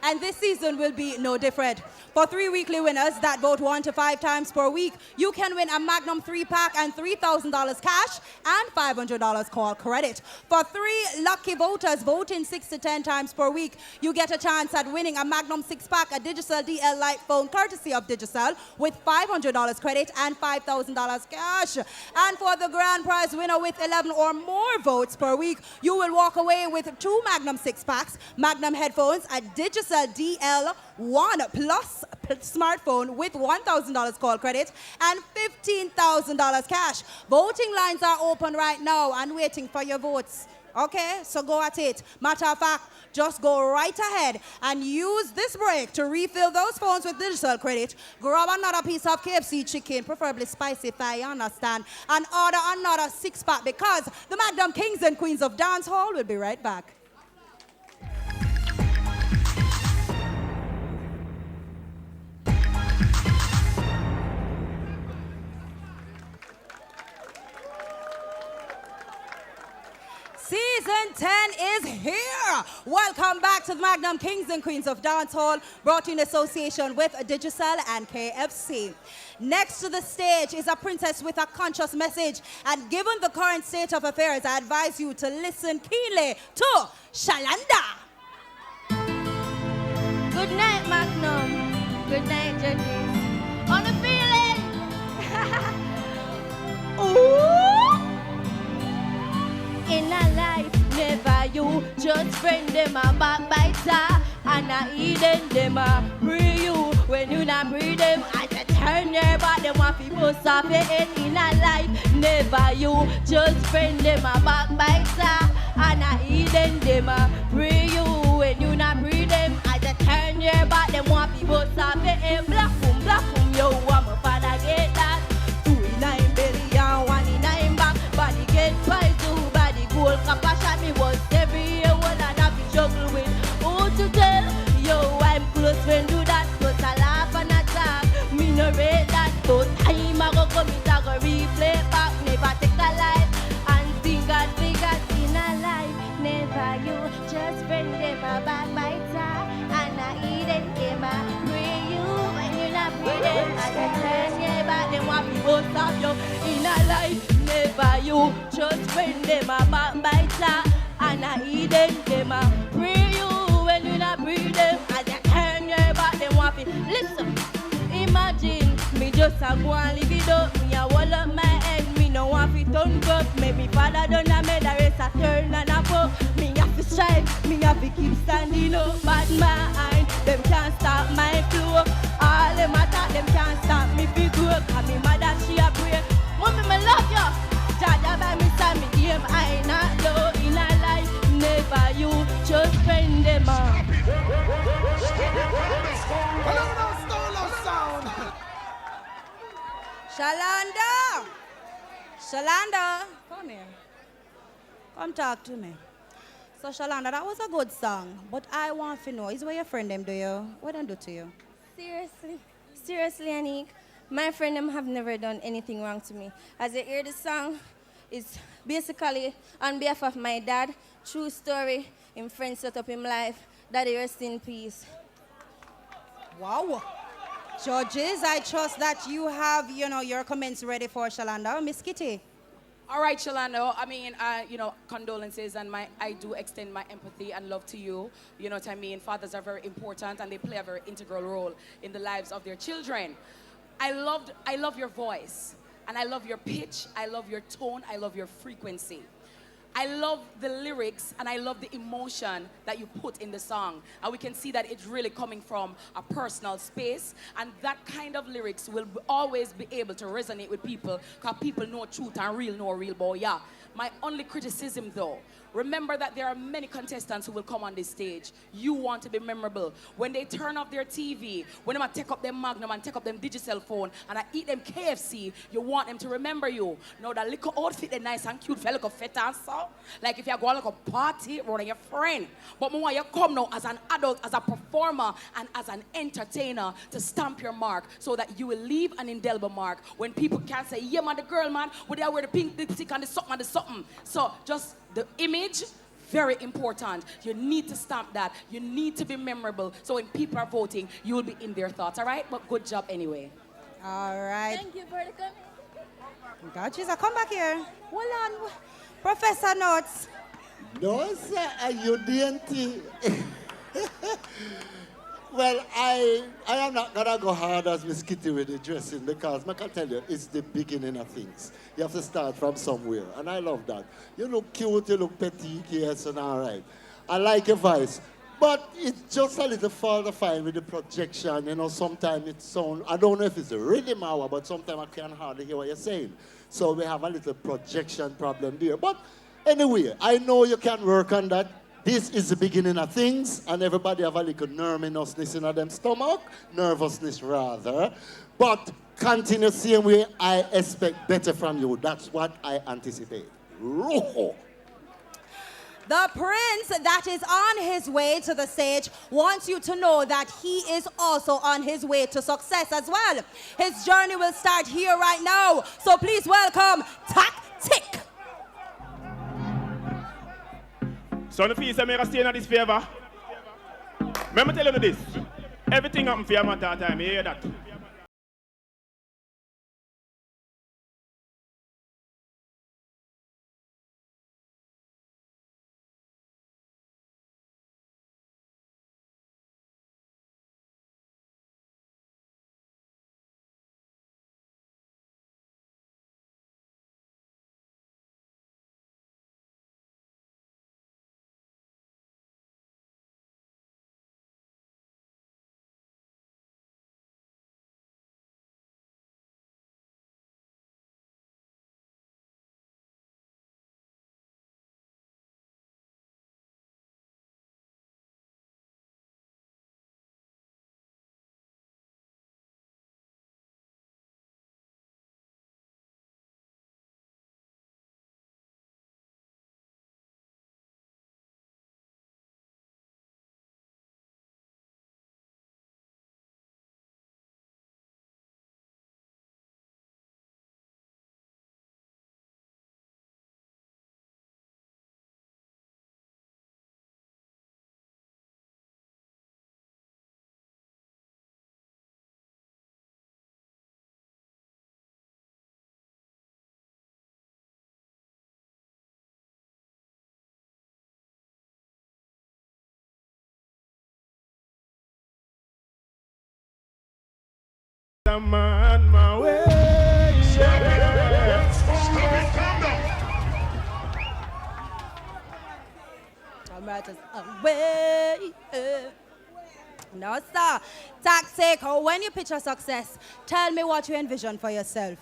And this season will be no different. For 3 weekly winners that vote 1 to 5 times per week, you can win a Magnum 3-pack and $3,000 cash and $500 call credit. For 3 lucky voters voting 6 to 10 times per week, you get a chance at winning a Magnum 6-pack, a Digicel DL Lite phone courtesy of Digicel with $500 credit and $5,000 cash. And for the grand prize winner with 11 or more votes per week, you will walk away with 2 Magnum 6-packs, Magnum headphones, a Digicel DL1 Plus smartphone with $1,000 call credit and $15,000 cash. Voting lines are open right now and waiting for your votes. Okay, so go at it. Matter of fact, just go right ahead and use this break to refill those phones with digital credit. Grab another piece of KFC chicken, preferably spicy if I understand, and order another 6-pack because the Magnum Kings and Queens of Dancehall will be right back. Season 10 is here. Welcome back to the Magnum Kings and Queens of Dancehall, brought in association with Digicel and KFC. Next to the stage is a princess with a conscious message. And given the current state of affairs, I advise you to listen keenly to Shalanda. Good night, Magnum. Good night, judges. On the feeling. Ooh. In a life, never you just friend them a backbiter and a hidden them a free you. When you not free them, I just turn your back, them want people stop your head. In a life, never you just friend them a backbiter and a hidden them a free you. When you not free them, I just turn your back, them want people stop your head. Black boom, yo, I'm a father get that. 2 in 9 belly and 1 in 9 back, body get twice. Gold copper shot me once every year when I have to juggle with who to tell. Yo, I'm close when do that, cause I laugh and I talk. Me no rate that, so time I go come it, I go replay back. Never take a life and fingers in a life. Never you just friend them a backbiter and I hidden them a pray you. When you not pray them, I just turn your back. Them want people stop you in a life. Never you just friend them a backbiter and I hidden them a pray you. When you not pray them, I just turn your back. Them want to listen. Imagine me just a go and leave it up. Me a wall up my head. Me no want to turn up. Maybe father done a made the rest a turn and a pop. Me have to strive. Me have to keep standing up. Bad mind, them can't stop my flow. All them attack, them can't stop me fi grow. Cause me mother she a pray. Mommy, me love you. Jaja by me side, me aim I not low in a life. Never you, just spend them on. Shalanda, come here. Come talk to me. So Shalanda, that was a good song, but I want to know, is what your friend them do you? What they do to you? Seriously, Anik, my friend them have never done anything wrong to me. As you hear the song, it's basically on behalf of my dad, true story, him friend set up him life, daddy rest in peace. Wow. Judges, I trust that you have, your comments ready for Shalanda. Miss Kitty. All right, Shalando. I mean, condolences, and I do extend my empathy and love to you. You know what I mean? Fathers are very important, and they play a very integral role in the lives of their children. I love your voice, and I love your pitch. I love your tone. I love your frequency. I love the lyrics, and I love the emotion that you put in the song. And we can see that it's really coming from a personal space, and that kind of lyrics will always be able to resonate with people, because people know truth and real know real, boy, yeah. My only criticism, though, remember that there are many contestants who will come on this stage. You want to be memorable. When they turn off their TV, when they take up their Magnum and take up them digital phone and I eat them KFC, you want them to remember you. Now that little outfit, they nice and cute, feel like a fit and so. Like if you're going like a party, running your friend. But more you come now as an adult, as a performer, and as an entertainer to stamp your mark so that you will leave an indelible mark when people can't say, yeah, man, the girl, man, would they wear the pink lipstick and the something and the something. So just the image, very important. You need to stamp that. You need to be memorable. So when people are voting, you will be in their thoughts, all right? But good job anyway. All right. Thank you for the comment. God, Jesus, come back here. Hold on. Professor Notes. No, sir, you didn't. Well, I am not going to go hard as Miss Kitty with the dressing, because I can tell you, it's the beginning of things. You have to start from somewhere, and I love that. You look cute, you look petite, yes, and all right. I like your voice, but it's just a little further fine with the projection. Sometimes it sounds, I don't know if it's a rhythm hour, but sometimes I can hardly hear what you're saying. So we have a little projection problem there. But anyway, I know you can work on that. This is the beginning of things, and everybody have a little nervousness in them stomach, nervousness rather. But continue the same way. I expect better from you. That's what I anticipate. Roho. The prince that is on his way to the stage wants you to know that he is also on his way to success as well. His journey will start here right now. So please welcome Tactic. So the fees make us stay in this favor. Remember telling you this. Everything happens for your matter of time. You hear that? I'm on my way. Yeah. I'm right away. No, sir. Toxic, when you picture success, tell me what you envision for yourself.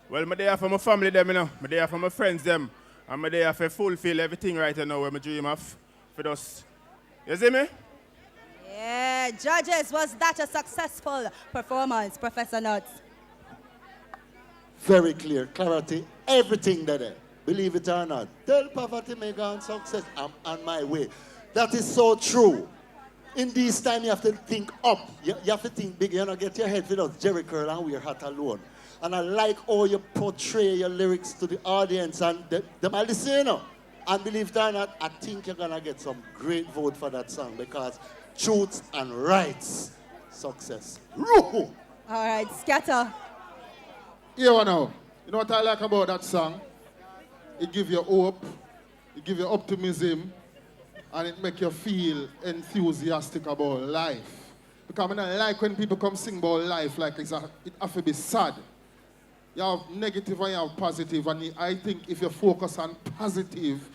Well, I'm there for my family, them, you know. I'm there for my friends, them. I'm there for fulfill everything right now where I dream of. For us. You see me? Yeah, judges, was that a successful performance, Professor Nuts? Very clear, clarity, everything there. Believe it or not. Tell poverty may go on success. I'm on my way. That is so true. In this time, you have to think up. You have to think big. You know, get your head filled with Jerry Curl and we're hot alone. And I like how you portray your lyrics to the audience and them are listening, you know. And believe it or not, I think you're going to get some great vote for that song because truth and rights, success. All right, Scatter. Here we now. You know what I like about that song? It gives you hope, it gives you optimism, and it makes you feel enthusiastic about life. Because I don't like when people come sing about life like it has to be sad. You have negative and you have positive, and I think if you focus on positive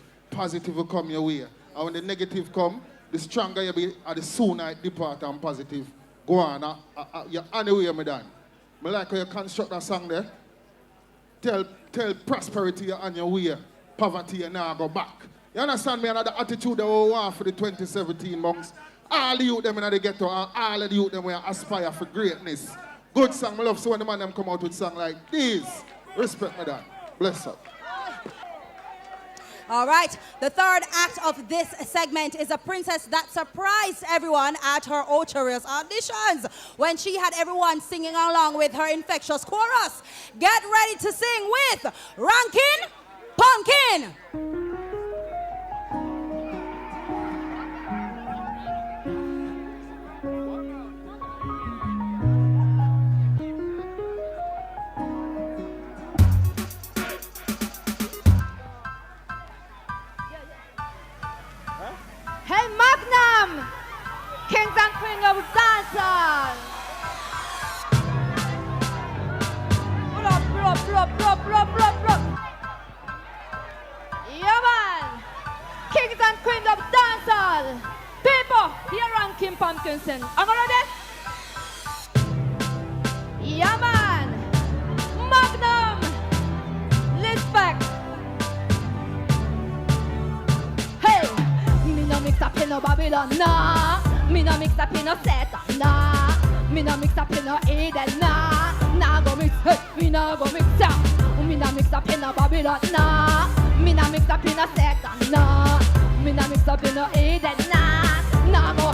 will come your way. And when the negative come, the stronger you be, and the sooner it depart and positive go on. You're on the way, me done. I like how you construct that song there. Tell prosperity you're on your way, poverty you now go back. You understand me? Another attitude that we want for the 2017 monks. All the youth them in the ghetto and all of the youth them will aspire for greatness. Good song, I love so when the man them come out with song like this. Respect me that. Bless up. All right, the third act of this segment is a princess that surprised everyone at her Ocharious auditions when she had everyone singing along with her infectious chorus. Get ready to sing with Rankin Pumpkin. Hey, Magnum! Kings and Queen of Dancehall! Blup. Yeah, man! Kings and Queen of Dancehall! People, here on Kim Pumpkinson. Are you ready? Yeah, man! Magnum! Respect! Hey! Me no mix up in no Babylon, nah. Me no mix up in no Satan, nah. Me no mix up in no Eden, nah. Nah go mix, hey, me no go mix, yeah. Me no mix up in no Babylon, nah. Me no mix up in no Satan, nah. Me no mix up in no Eden, nah. Nah go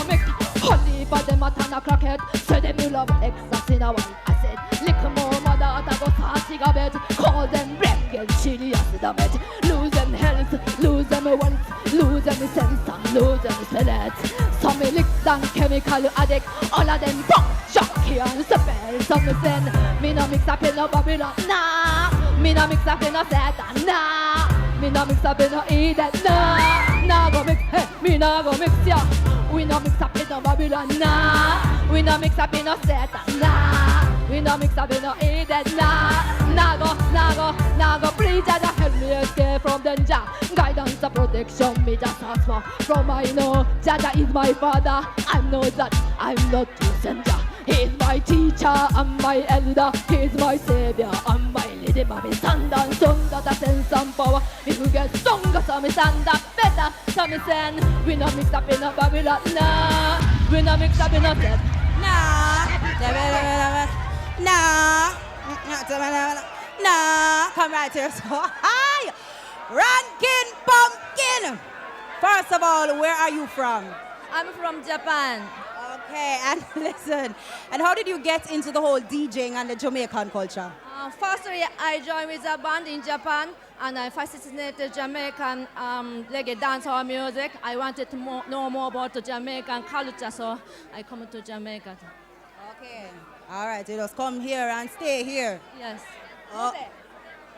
mix. Honey for them at 10 o'clock head. Say them you love ecstasy in a one. I said, little more mother at a go party a bed. Call them black and chili acid a bed. Lose them health, lose them wealth, lose them sense and lose them select. Some licks and chemical addict, all of them punk, jockey and spell. Some send, me no mix up in no Babylon, nah. Me no mix up in no Satan, nah. Me no mix up in no Eden, nah. Nah go mix, hey, me no go mix, yeah. We no mix up in no Babylon, nah. We no mix up in no Satan, nah. We no mix up in no Eden, nah. Nah go, please just help me escape from danger. Guidance and protection, me just ask for. From I know, Jaja is my father. I know that I'm not his messenger. He's my teacher and my elder. He's my savior and my lady. Mommy stand and son that a sense and power. If we get stronger, so me stand up better. So me send, we no mix up in a Babylon, nah. We no mix up in a set, nah. Come right here. So, hi, Rankin Pumpkin. First of all, where are you from? I'm from Japan. Okay, and listen, and how did you get into the whole DJing and the Jamaican culture? Firstly, I joined with a band in Japan and I fascinated Jamaican reggae dancehall music. I wanted to know more about the Jamaican culture, so I come to Jamaica. Okay, all right, you just come here and stay here. Yes.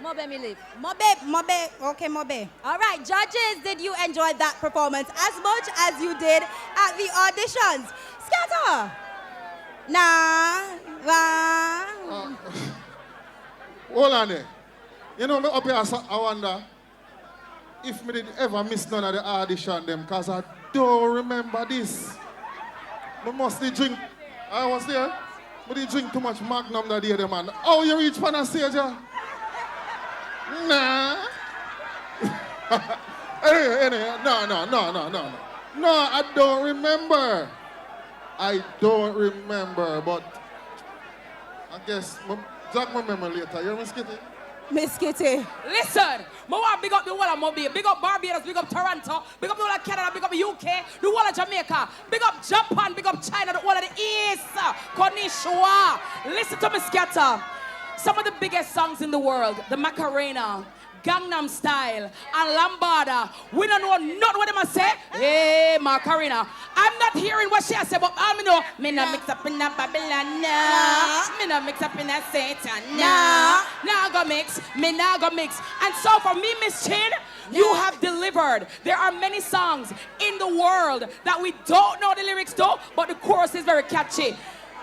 Mobe me live. Mobe. Okay, Mobe. All right, judges, did you enjoy that performance as much as you did at the auditions? Scatter. Hold on there. You know, me up here, I wonder if me did ever miss none of the audition them, because I don't remember this. I must drink. I was there. But you drink too much Magnum that day, man. Oh, you reach Panacea? Nah. anyway, no. No, I don't remember. But I guess, jog my memory later. You Miss Kitty? Miss Kitty. Listen, I want big up the whole of Mobile, big up Barbados, big up Toronto, big up the whole of Canada, big up the UK, the whole of Jamaica, big up Japan, big up China, the whole of the East. Konnichiwa. Listen to me, Scatter. Some of the biggest songs in the world, the Macarena, Gangnam Style, and Lambada. We don't know not what they must say. Hey, Macarena. I'm not hearing what she has said, but I know. Me not mix up in that Babylon, nah. Me not mix up in that Satan, nah. Now go mix, me now go mix. And so for me, Miss Chin, you have delivered. There are many songs in the world that we don't know the lyrics to, but the chorus is very catchy.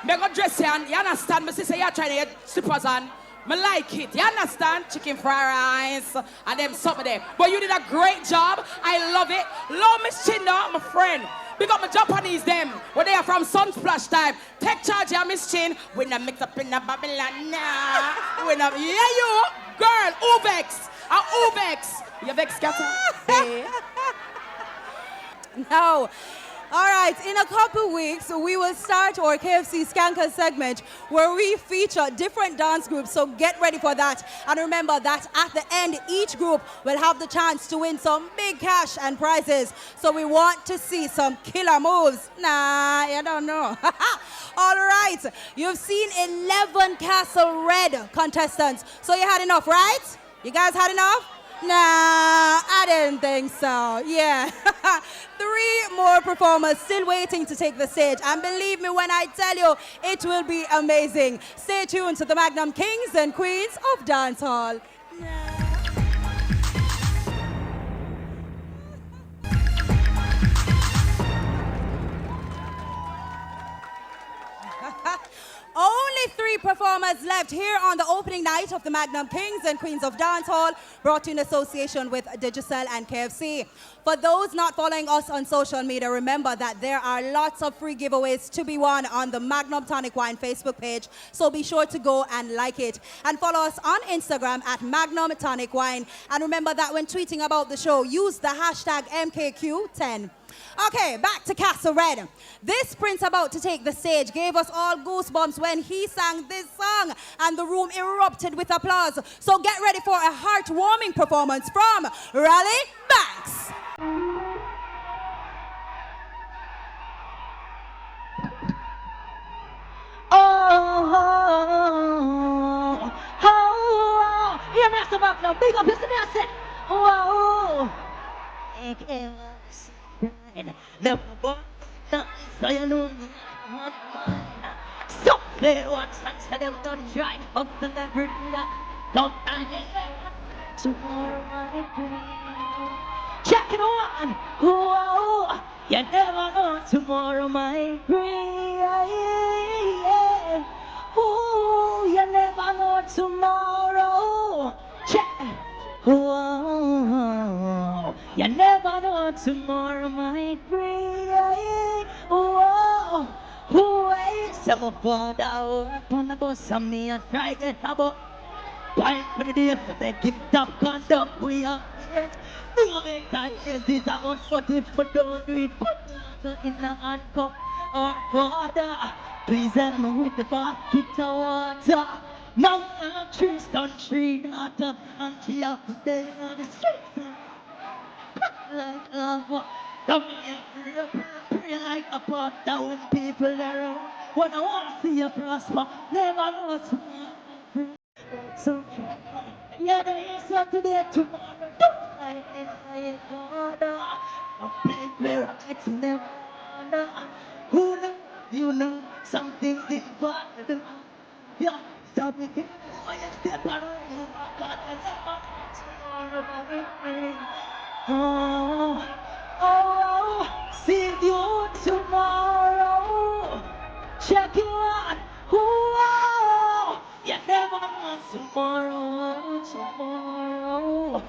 Me go dress you, and you understand? Me say you're trying to get slippers on. Me like it, you understand? Chicken fried rice and them something there. But you did a great job. I love it. Love Miss Chin, my friend. Big up my Japanese them. Where they are from Sunsplash time. Take charge, yeah, Miss Chin. We not mix up in the Babylon, nah. We not, yeah, you, girl, Uvex. Uvex. You vex, Scatter? Hey. No. All right, in a couple weeks, we will start our KFC Skanker segment where we feature different dance groups, so get ready for that. And remember that at the end, each group will have the chance to win some big cash and prizes. So we want to see some killer moves. Nah, you don't know. All right, you've seen 11 Castle Red contestants, so you had enough, right? You guys had enough? Nah, I didn't think so. Yeah. 3 more performers still waiting to take the stage. And believe me when I tell you, it will be amazing. Stay tuned to the Magnum Kings and Queens of Dancehall. Only 3 performers left here on the opening night of the Magnum Kings and Queens of Dancehall, brought to you in association with Digicel and KFC. For those not following us on social media, remember that there are lots of free giveaways to be won on the Magnum Tonic Wine Facebook page, so be sure to go and like it. And follow us on Instagram at Magnum Tonic Wine. And remember that when tweeting about the show, use the hashtag MKQ10. Okay, back to Castle Red. This prince about to take the stage gave us all goosebumps when he sang this song, and the room erupted with applause. So get ready for a heartwarming performance from Raleigh Banks. Yeah, Master Magnum, big up, listen to that. Whoa. The boy, so you know, stop there once and said them don't try up the never don't tomorrow might bring. Check it on, whoa, you never know tomorrow might bring. Ooh, you never know tomorrow. Check. Whoa, you never know tomorrow might bring. Whoa, wait, some father on the bus, some me and try to about. Why for the day for the gift of conduct we are. You make that this is our spot if we don't do it. Put in the handcuff or father. Please help me with the basket of water. Now I'm Tristan Tree, not up until up there on the street. Like love, don't pray like a pot down people around. When I want to see you prosper, never know tomorrow. So, yeah, there is something there tomorrow. I ain't gonna. I'm playing where I can never. Who knows? You know, some things important. Yeah, stop it. Oh, oh, see you tomorrow. Check you out. Whoa, you never know tomorrow, tomorrow.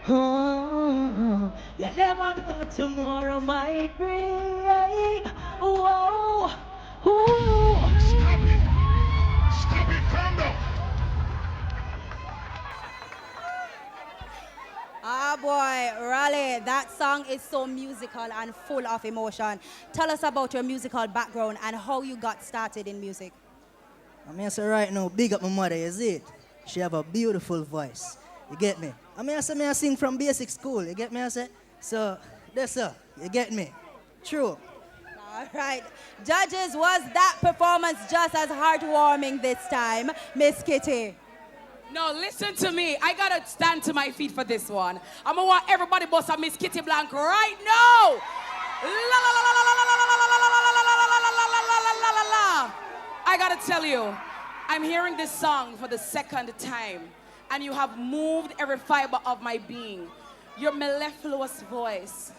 Oh, you never know tomorrow might bring. Whoa. Ooh. Stop it, calm down. Ah boy, Raleigh, that song is so musical and full of emotion. Tell us about your musical background and how you got started in music. I mean, I say right now, big up my mother, you see it? She have a beautiful voice. You get me? I mean, I sing from basic school. You get me? I say? So, that's all. You get me? True. All right. Judges, was that performance just as heartwarming this time? Miss Kitty. No, listen to me. I gotta stand to my feet for this one. I'm gonna want everybody bust a Miss Kitty Blank right now. La la la la la la la la la la la la la la la la. I gotta tell you, I'm hearing this song for the second time, and you have moved every fiber of my being. Your mellifluous voice,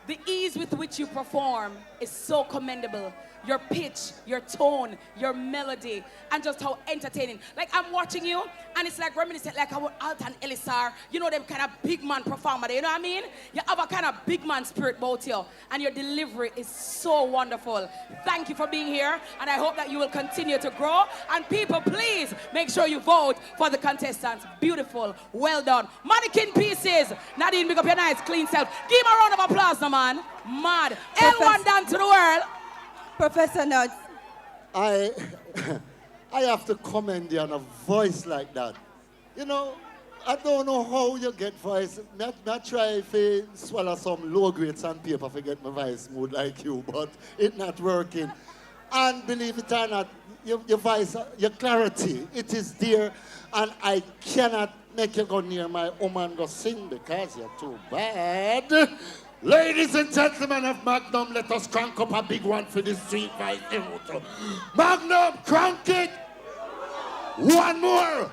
the ease with which you perform is so commendable. Your pitch, your tone, your melody, and just how entertaining. Like I'm watching you, and it's like reminiscent, like how Alton Ellisar, you know them kind of big man performer, you know what I mean? You have a kind of big man spirit about you, and your delivery is so wonderful. Thank you for being here, and I hope that you will continue to grow. And people, please make sure you vote for the contestants. Beautiful, well done. Mannequin pieces. Nadine, big up your nice, clean self. Give him a round of applause, no man. Mad. L1 down to the world. Professor Nuts. I have to commend you on a voice like that. You know, I don't know how you get voice. Not try to swallow some low-grade sandpaper to get my voice smooth like you, but it's not working. And believe it or not, your voice, your clarity, it is there, and I cannot make you go near my woman go sing because you're too bad. Ladies and gentlemen of Magnum, let us crank up a big one for this street fight. Magnum, crank it! One more!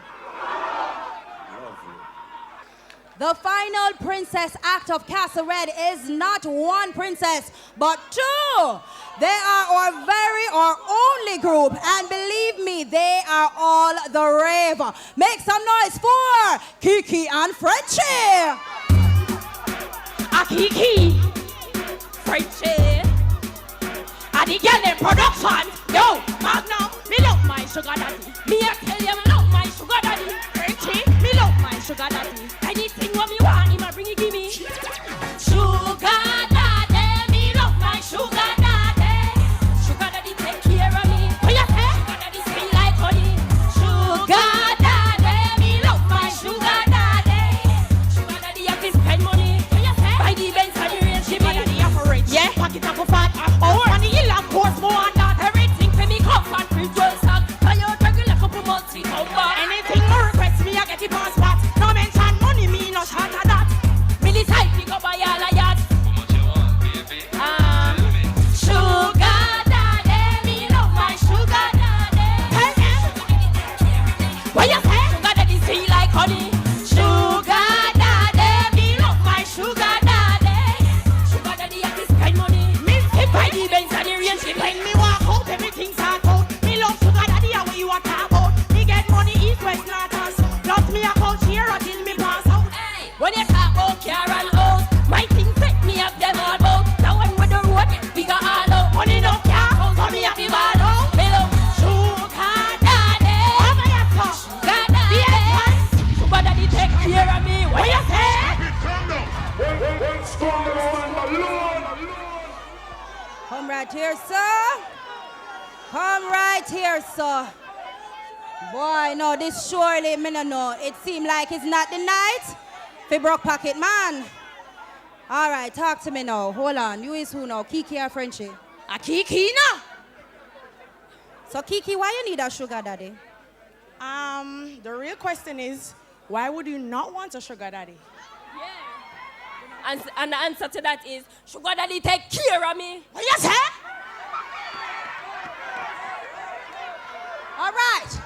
The final princess act of Castle Red is not one princess, but two. They are our only group, and believe me, they are all the rave. Make some noise for Kiki and Frenchie. Kiki, Frenchie, and the girl in production. Yo, Magnum, me love my sugar daddy. Me I tell you, me love my sugar daddy. Frenchie, me love my sugar daddy. Anything what me want, him a bring it give me. Sugar daddy, me love my sugar daddy. Sugar daddy take care of me. What you say? Sugar daddy sweet like honey. Sugar daddy, me love my sugar daddy. Sugar daddy have to spend money. By the Benz and the range, she be the average. Yeah, pocket up a fat. Oh, and the hill of course more than that. Everything for me comes and free well stock. Buy out regular couple months, we come back. Anything more request me, I get it on spot. No mention money, me no short of that. Millie side, we go buy all of yacht. How much you want, baby? Sugar daddy, me love my sugar daddy. Hey, what you say? Sugar daddy sweet like honey. Sugar daddy, me love my sugar daddy. Sugar daddy have to spend money. Me skip by the Benz and the range. When me walk out, everything start out. Me love sugar daddy, how you a talk about. Me get money east, west, north, and south. Plus me a couch here until me pass out. Hey. When you talk about car and house, my things set me up them all out. Now when with the road, we got all out. Money no car, so me have the ball out. Me love sugar daddy. Oh my God, sugar daddy. Sugar daddy take care of me. What you say? One strong man alone. Come right here, sir. Come right here, sir. Boy, no, this surely, me no know. It seem like it's not the night. For broke pocket, man. All right, talk to me now. Hold on. You is who now? Kiki or Frenchie? A Kiki now. So, Kiki, why you need a sugar daddy? The real question is, why would you not want a sugar daddy? And the answer to that is, sugar daddy take care of me. What you say? All right.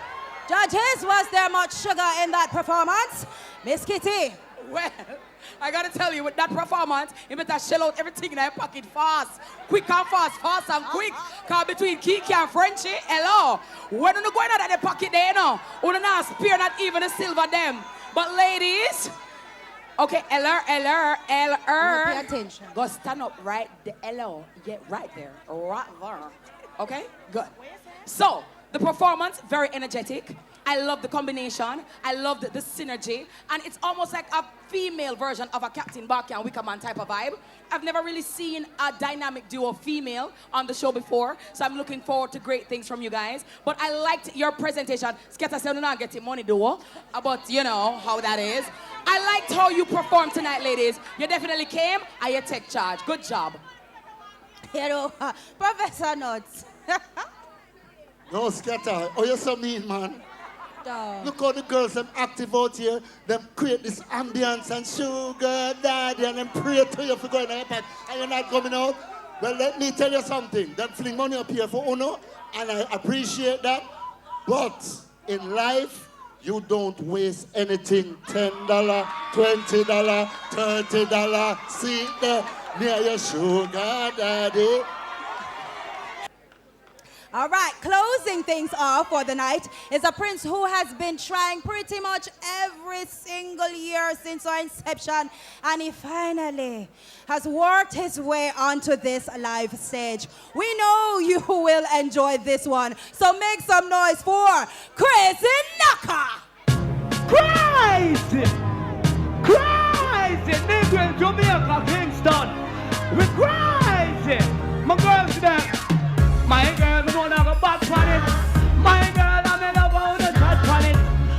Judges, was there much sugar in that performance? Miss Kitty. Well, I gotta tell you, with that performance, you better shell out everything in your pocket fast. Quick and fast and quick. Cause between Kiki and Frenchie, hello. When you going out of the pocket there, you know, you not spare not even a silver them. But ladies, Okay, LR. Pay attention. Go stand up right the LO. Get right there. Right there. Okay? Good. So, the performance, very energetic. I love the combination. I love the synergy. And it's almost like a female version of a Captain Barker and Wicker Man type of vibe. I've never really seen a dynamic duo female on the show before, so I'm looking forward to great things from you guys. But I liked your presentation. Sketa said you're not getting money duo, but you know how that is. I liked how you performed tonight, ladies. You definitely came and you take charge. Good job. You know, Professor Nuts. No, Scatter. Oh, you're so mean, man. Oh. Look how the girls them active out here. Them create this ambience and sugar daddy and them pray to you for going on iPad and you're not coming out. Well, let me tell you something. Them fling money up here for Uno and I appreciate that. But in life, you don't waste anything. $10, $20, $30. See there near your sugar daddy. All right, closing things off for the night is a prince who has been trying pretty much every single year since our inception, and he finally has worked his way onto this live stage. We know you will enjoy this one, so make some noise for Crazy Knocker! Crazy! Crazy! Negro, Jamaica, Kingston! We're crazy! My girls there! My girl, we don't have a bad planet. My girl, I'm in love with a bad planet.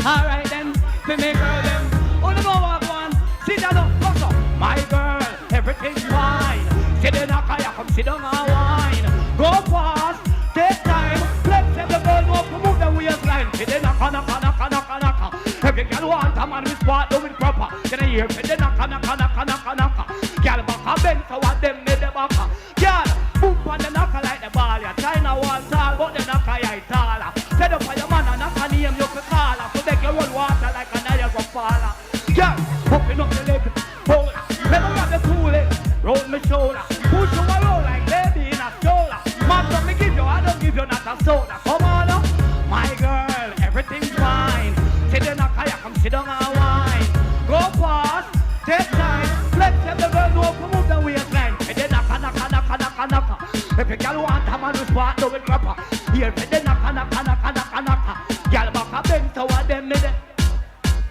All right then, we make girl them. On the go up one, sit down up, come on. My girl, everything's fine. Sit down, kaya, come sit down and wine. Go fast, take time. Let's have the girl walk, move the wheels line. Sit down, knock. Every girl want a man with sport, do it proper. Then I hear, sit down, knock. Girl, back a bend, so what them made the back. Girl, boom on the knocker like the ball. China wall tall, but the knocker is taller. Set up for your man and knock a name you can call her. So make you run water like a Niagara Faller. Girl, open up the leg, hold her. Never got the two legs, roll my shoulder. Push you around like baby in a stroller. Man, don't me give you, I don't give you not a soda. Come on up, my girl, everything's fine. Sit the knocker, you come sit down and wine. Go fast, take time. Let's have the girl know to move the waistline. Sit the knocker. If a girl want a man with sport, do it proper. Here, sit the knocker. Girl, back a bend toward them minute.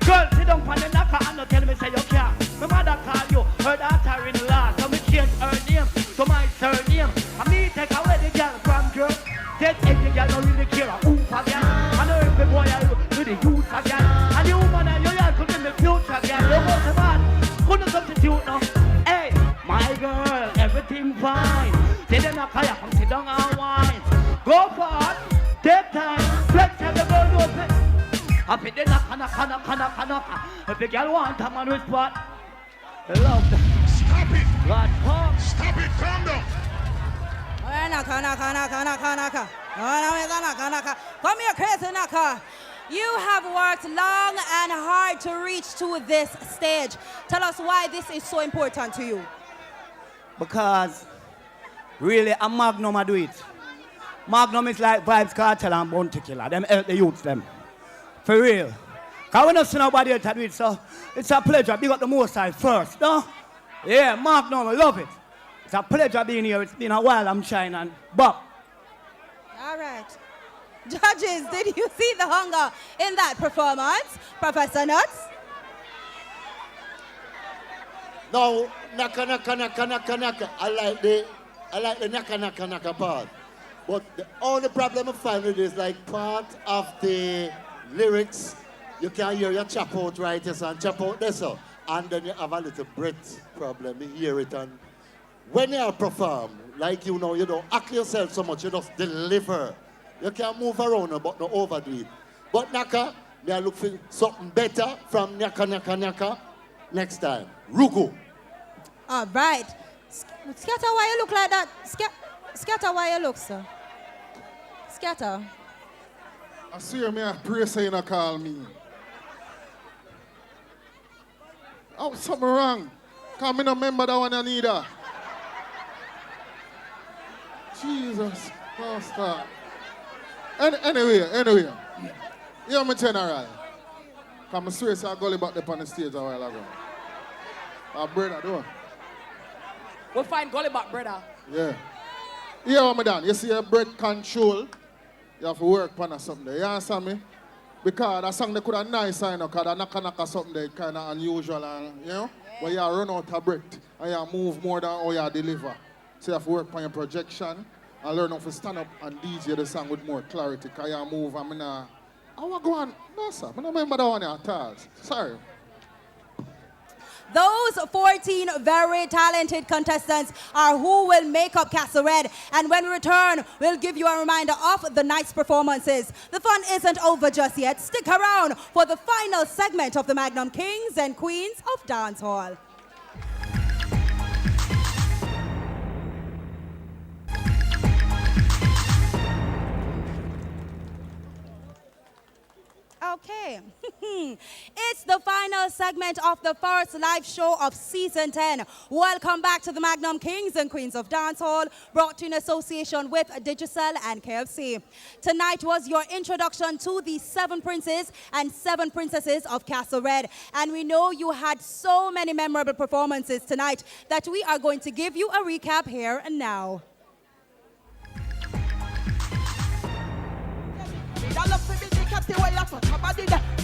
Girl, sit down for the knocker and don't tell me say you can't. My mother call you, her daughter in law. So me change her name to my surname. And me take away the girl from girl. Take every girl don't really care who for girl. I know every boy I do the youth for girl. And the woman and you could be the future girl. You go to man, couldn't substitute no. Hey, my girl, everything fine. Sit down and come sit down and wine. Go fast, take time. Let's have the girl do it. I pick the knock. If the girl want a man with spot, I love that. Stop it. God, pop. Stop it. Calm down. Knocker. Come here, Crazy Knocker. You have worked long and hard to reach to this stage. Tell us why this is so important to you. Because really, a Magnum I do it. Magnum is like Vibes Cartel and Bounty Killer. Them help the youths them. For real. Because we don't see nobody else to do it, so it's a pleasure. Big up the most side first, no? Yeah, Magnum, I love it. It's a pleasure being here. It's been a while, I'm shining. But all right. Judges, did you see the hunger in that performance? Professor Nuts? No, naka. I like the naka part. But the only problem I find with it is like part of the lyrics, you can hear your chop out right here and chop out this up. And then you have a little breath problem. You hear it and when you perform, like you know, you don't act yourself so much, you just deliver. You can move around but not overdo it. But Naka, me I look for something better from Naka next time. Rugo. All right. Scatter, why you look like that? Scatter, why you look, sir? Scatter. I swear me, I pray so you not call me. Oh, something wrong. Because I don't remember that one neither. Jesus, Pastor. Anyway. You're my general. Because I swear I got back there on the stage a while ago. Brother, do. We'll find Gully back, brother. Yeah. Here, what me done. You see your breath control. You have to work on something there. You understand me? Because that song they could have nice, you know, because that knock something there kind of unusual, and, you know? But you run out of breath and you move more than how you deliver. So you have to work on your projection and learn how to stand up and DJ the song with more clarity. Because you move and I want to go on. No, sir. I don't remember that one at all. Sorry. Those 14 very talented contestants are who will make up Castle Red. And when we return, we'll give you a reminder of the night's performances. The fun isn't over just yet. Stick around for the final segment of the Magnum Kings and Queens of Dancehall. Okay, it's the final segment of the first live show of season 10. Welcome back to the Magnum Kings and Queens of Dancehall, brought to you in association with Digicel and KFC. Tonight was your introduction to the 7 princes and 7 princesses of Castle Red. And we know you had so many memorable performances tonight that we are going to give you a recap here and now.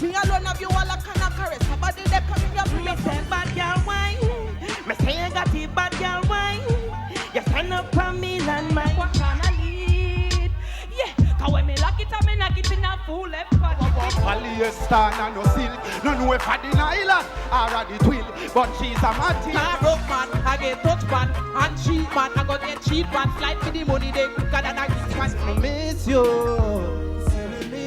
Me alone have you all a kind of caress. Somebody there coming up. Me say bad girl wine. Me say you got the bad girl wine. You stand up for me and mine. What kind of lead? Yeah, cause when me lock it up, me knock it in a full left body. Polyester and no silk. No know if I deny that or the twill. But she's a matty. I broke man, I get touch man. And cheat man, I got get cheat man. Slide for the money, they quicker than I get man. I miss you.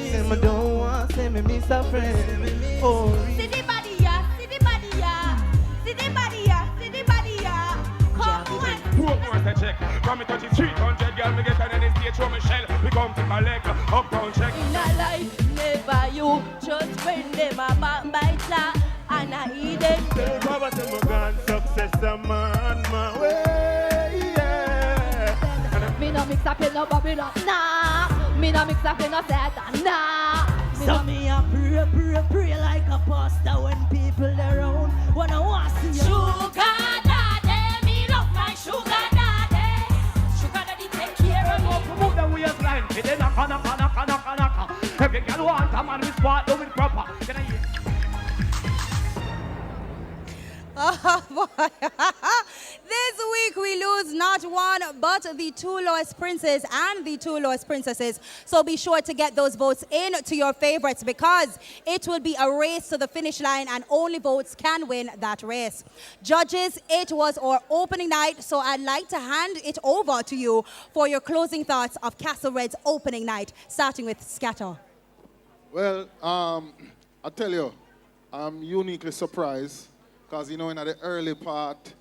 Say me don't want, say me miss a friend. Oh, see the body, yeah, see the body, yeah. See the body, yeah, see the body, yeah. Come on. Poor more to check. From me touch it 300 girl, me get on any stage from Michelle. We come to collect uptown check. In a life, never you just friend them a backbiter and I eat them. Tell Baba tell me God success a man my way, yeah. Me no mix up in no Babylon, nah. Me no mix up in no Satan, nah. So me a pray like a pastor when people around wanna watch you. Sugar daddy, me love my sugar daddy. Sugar daddy take care of me. Move the waistline, hit it knock. Every girl want a man with sport, do it proper. Can I hear? Oh boy. This week we lose not one but the 2 lowest princes and the 2 lowest princesses. So be sure to get those votes in to your favorites because it will be a race to the finish line and only votes can win that race. Judges, it was our opening night, so I'd like to hand it over to you for your closing thoughts of Castle Red's opening night, starting with Scatter. Well, I tell you, I'm uniquely surprised because, you know, in the early part,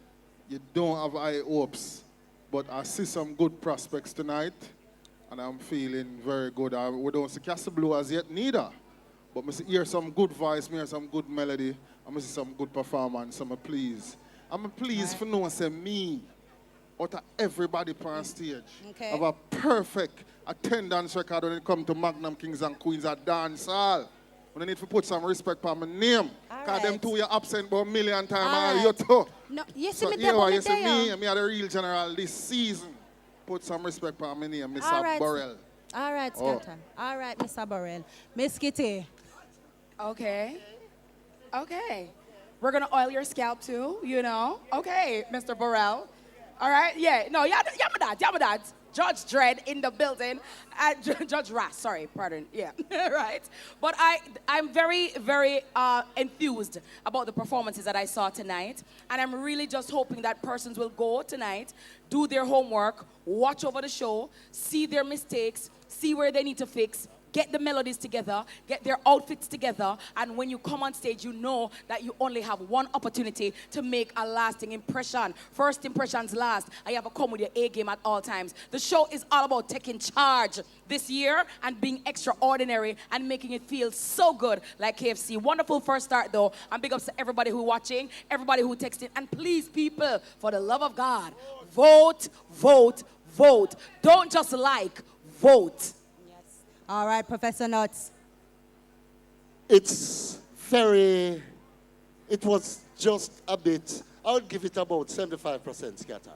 you don't have high hopes. But I see some good prospects tonight, and I'm feeling very good. We don't see Castle Blue as yet, neither. But I hear some good voice, I hear some good melody, and I see some good performance. I'm pleased. I'm pleased for knowing, say, me, out of everybody on stage, have a perfect attendance record when it comes to Magnum Kings and Queens of Dancehall. I need to put some respect on my name. Because them two you're absent about a million times. You too. No, you see so me here, there, you see me are the real general this season. Put some respect on my name, Mr. Burrell. All right, Scatter. All right, Mr. Burrell. Miss Kitty. Okay. Okay. We're going to oil your scalp too, you know. Okay, Mr. Burrell. All right, yeah. No, yeah, my dad. Judge Dredd in the building. Judge Rass, sorry, pardon. Yeah, right. But I'm very, very enthused about the performances that I saw tonight. And I'm really just hoping that persons will go tonight, do their homework, watch over the show, see their mistakes, see where they need to fix, get the melodies together, get their outfits together, and when you come on stage, you know that you only have one opportunity to make a lasting impression. First impressions last. I have a come with your A game at all times. The show is all about taking charge this year and being extraordinary and making it feel so good like KFC. Wonderful first start though, and big ups to everybody who's watching, everybody who texted, and please people, for the love of God, vote, vote, vote. Don't just like, vote. All right, Professor Nuts. It was just a bit I would give it about 75% scatter.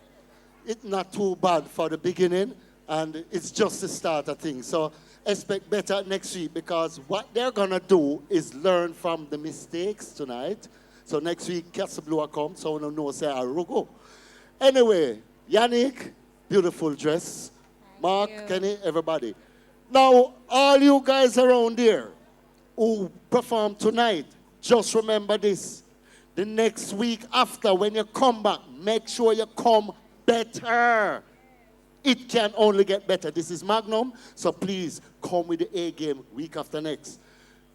It's not too bad for the beginning, and it's just the start of things. So expect better next week, because what they're gonna do is learn from the mistakes tonight. So next week, Castle Blue will come, so I don't know, say Arugo. Anyway, Yannick, beautiful dress. Mark, Kenny, everybody. Now, all you guys around there who perform tonight, just remember this. The next week after, when you come back, make sure you come better. It can only get better. This is Magnum, so please come with the A game week after next.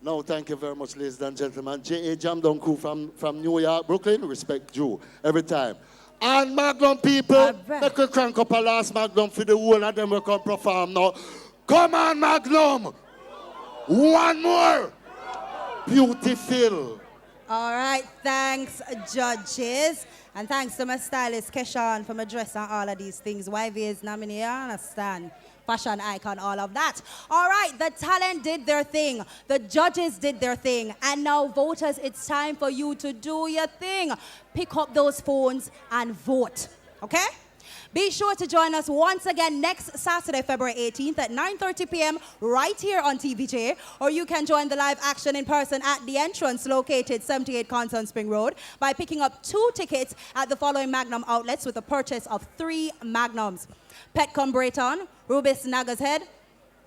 Now, thank you very much, ladies and gentlemen. J.A. Jam Down Crew from New York, Brooklyn, respect you every time. And Magnum people, they could crank up a last Magnum for the whole of them will come perform now. Come on, Magnum! One more! Beautiful. All right, thanks, judges. And thanks to my stylist, Keshan, for my dress and all of these things. YV is nominated, I understand. Fashion icon, all of that. All right, the talent did their thing. The judges did their thing. And now, voters, it's time for you to do your thing. Pick up those phones and vote, okay? Be sure to join us once again next Saturday, February 18th at 9:30 p.m. right here on TVJ. Or you can join the live action in person at the entrance located 78 Conson Spring Road by picking up 2 tickets at the following Magnum outlets with a purchase of 3 Magnums. Petcom Brayton, Rubis Naga's Head,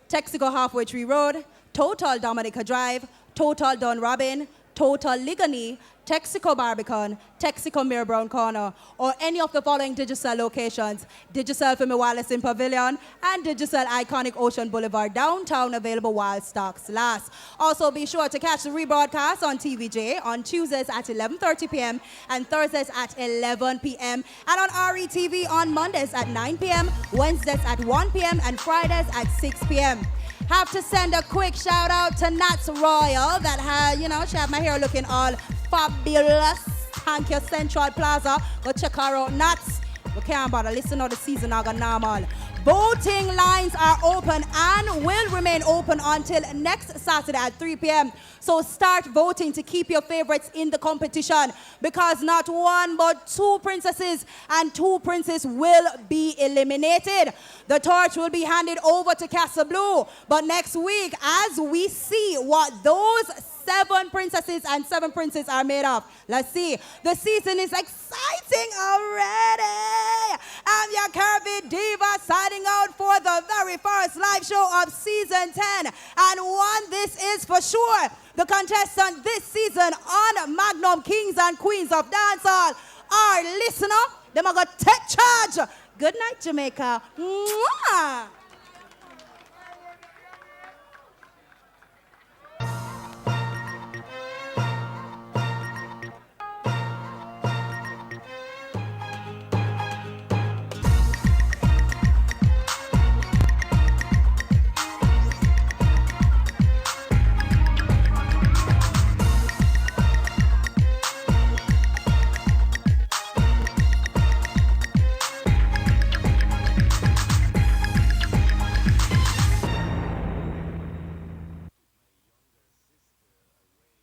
Texaco Halfway Tree Road, Total Dominica Drive, Total Don Robin, Total Ligani, Texaco Barbican, Texaco Mirror Brown Corner, or any of the following Digicel locations: Digicel for Wallace in Pavilion and Digicel Iconic Ocean Boulevard downtown, available while stocks last. Also, be sure to catch the rebroadcast on TVJ on Tuesdays at 11:30 p.m. and Thursdays at 11 p.m. and on RETV on Mondays at 9 p.m., Wednesdays at 1 p.m. and Fridays at 6 p.m. Have to send a quick shout out to Nats Royal that had, she had my hair looking all fabulous. Thank you, Central Plaza. Go check her out, Nats. We can't bother. Listen to the season now, normal. Voting lines are open and will remain open until next Saturday at 3 p.m. So start voting to keep your favorites in the competition, because not one but 2 princesses and 2 princes will be eliminated. The torch will be handed over to Castle Blue. But next week, as we see what those 7 princesses and 7 princes are made of. Let's see. The season is exciting already. I'm your curvy diva signing out for the very first live show of season 10. And one, this is for sure. The contestant this season on Magnum Kings and Queens of Dancehall, our listener, them are going to take charge. Good night, Jamaica. Mwah!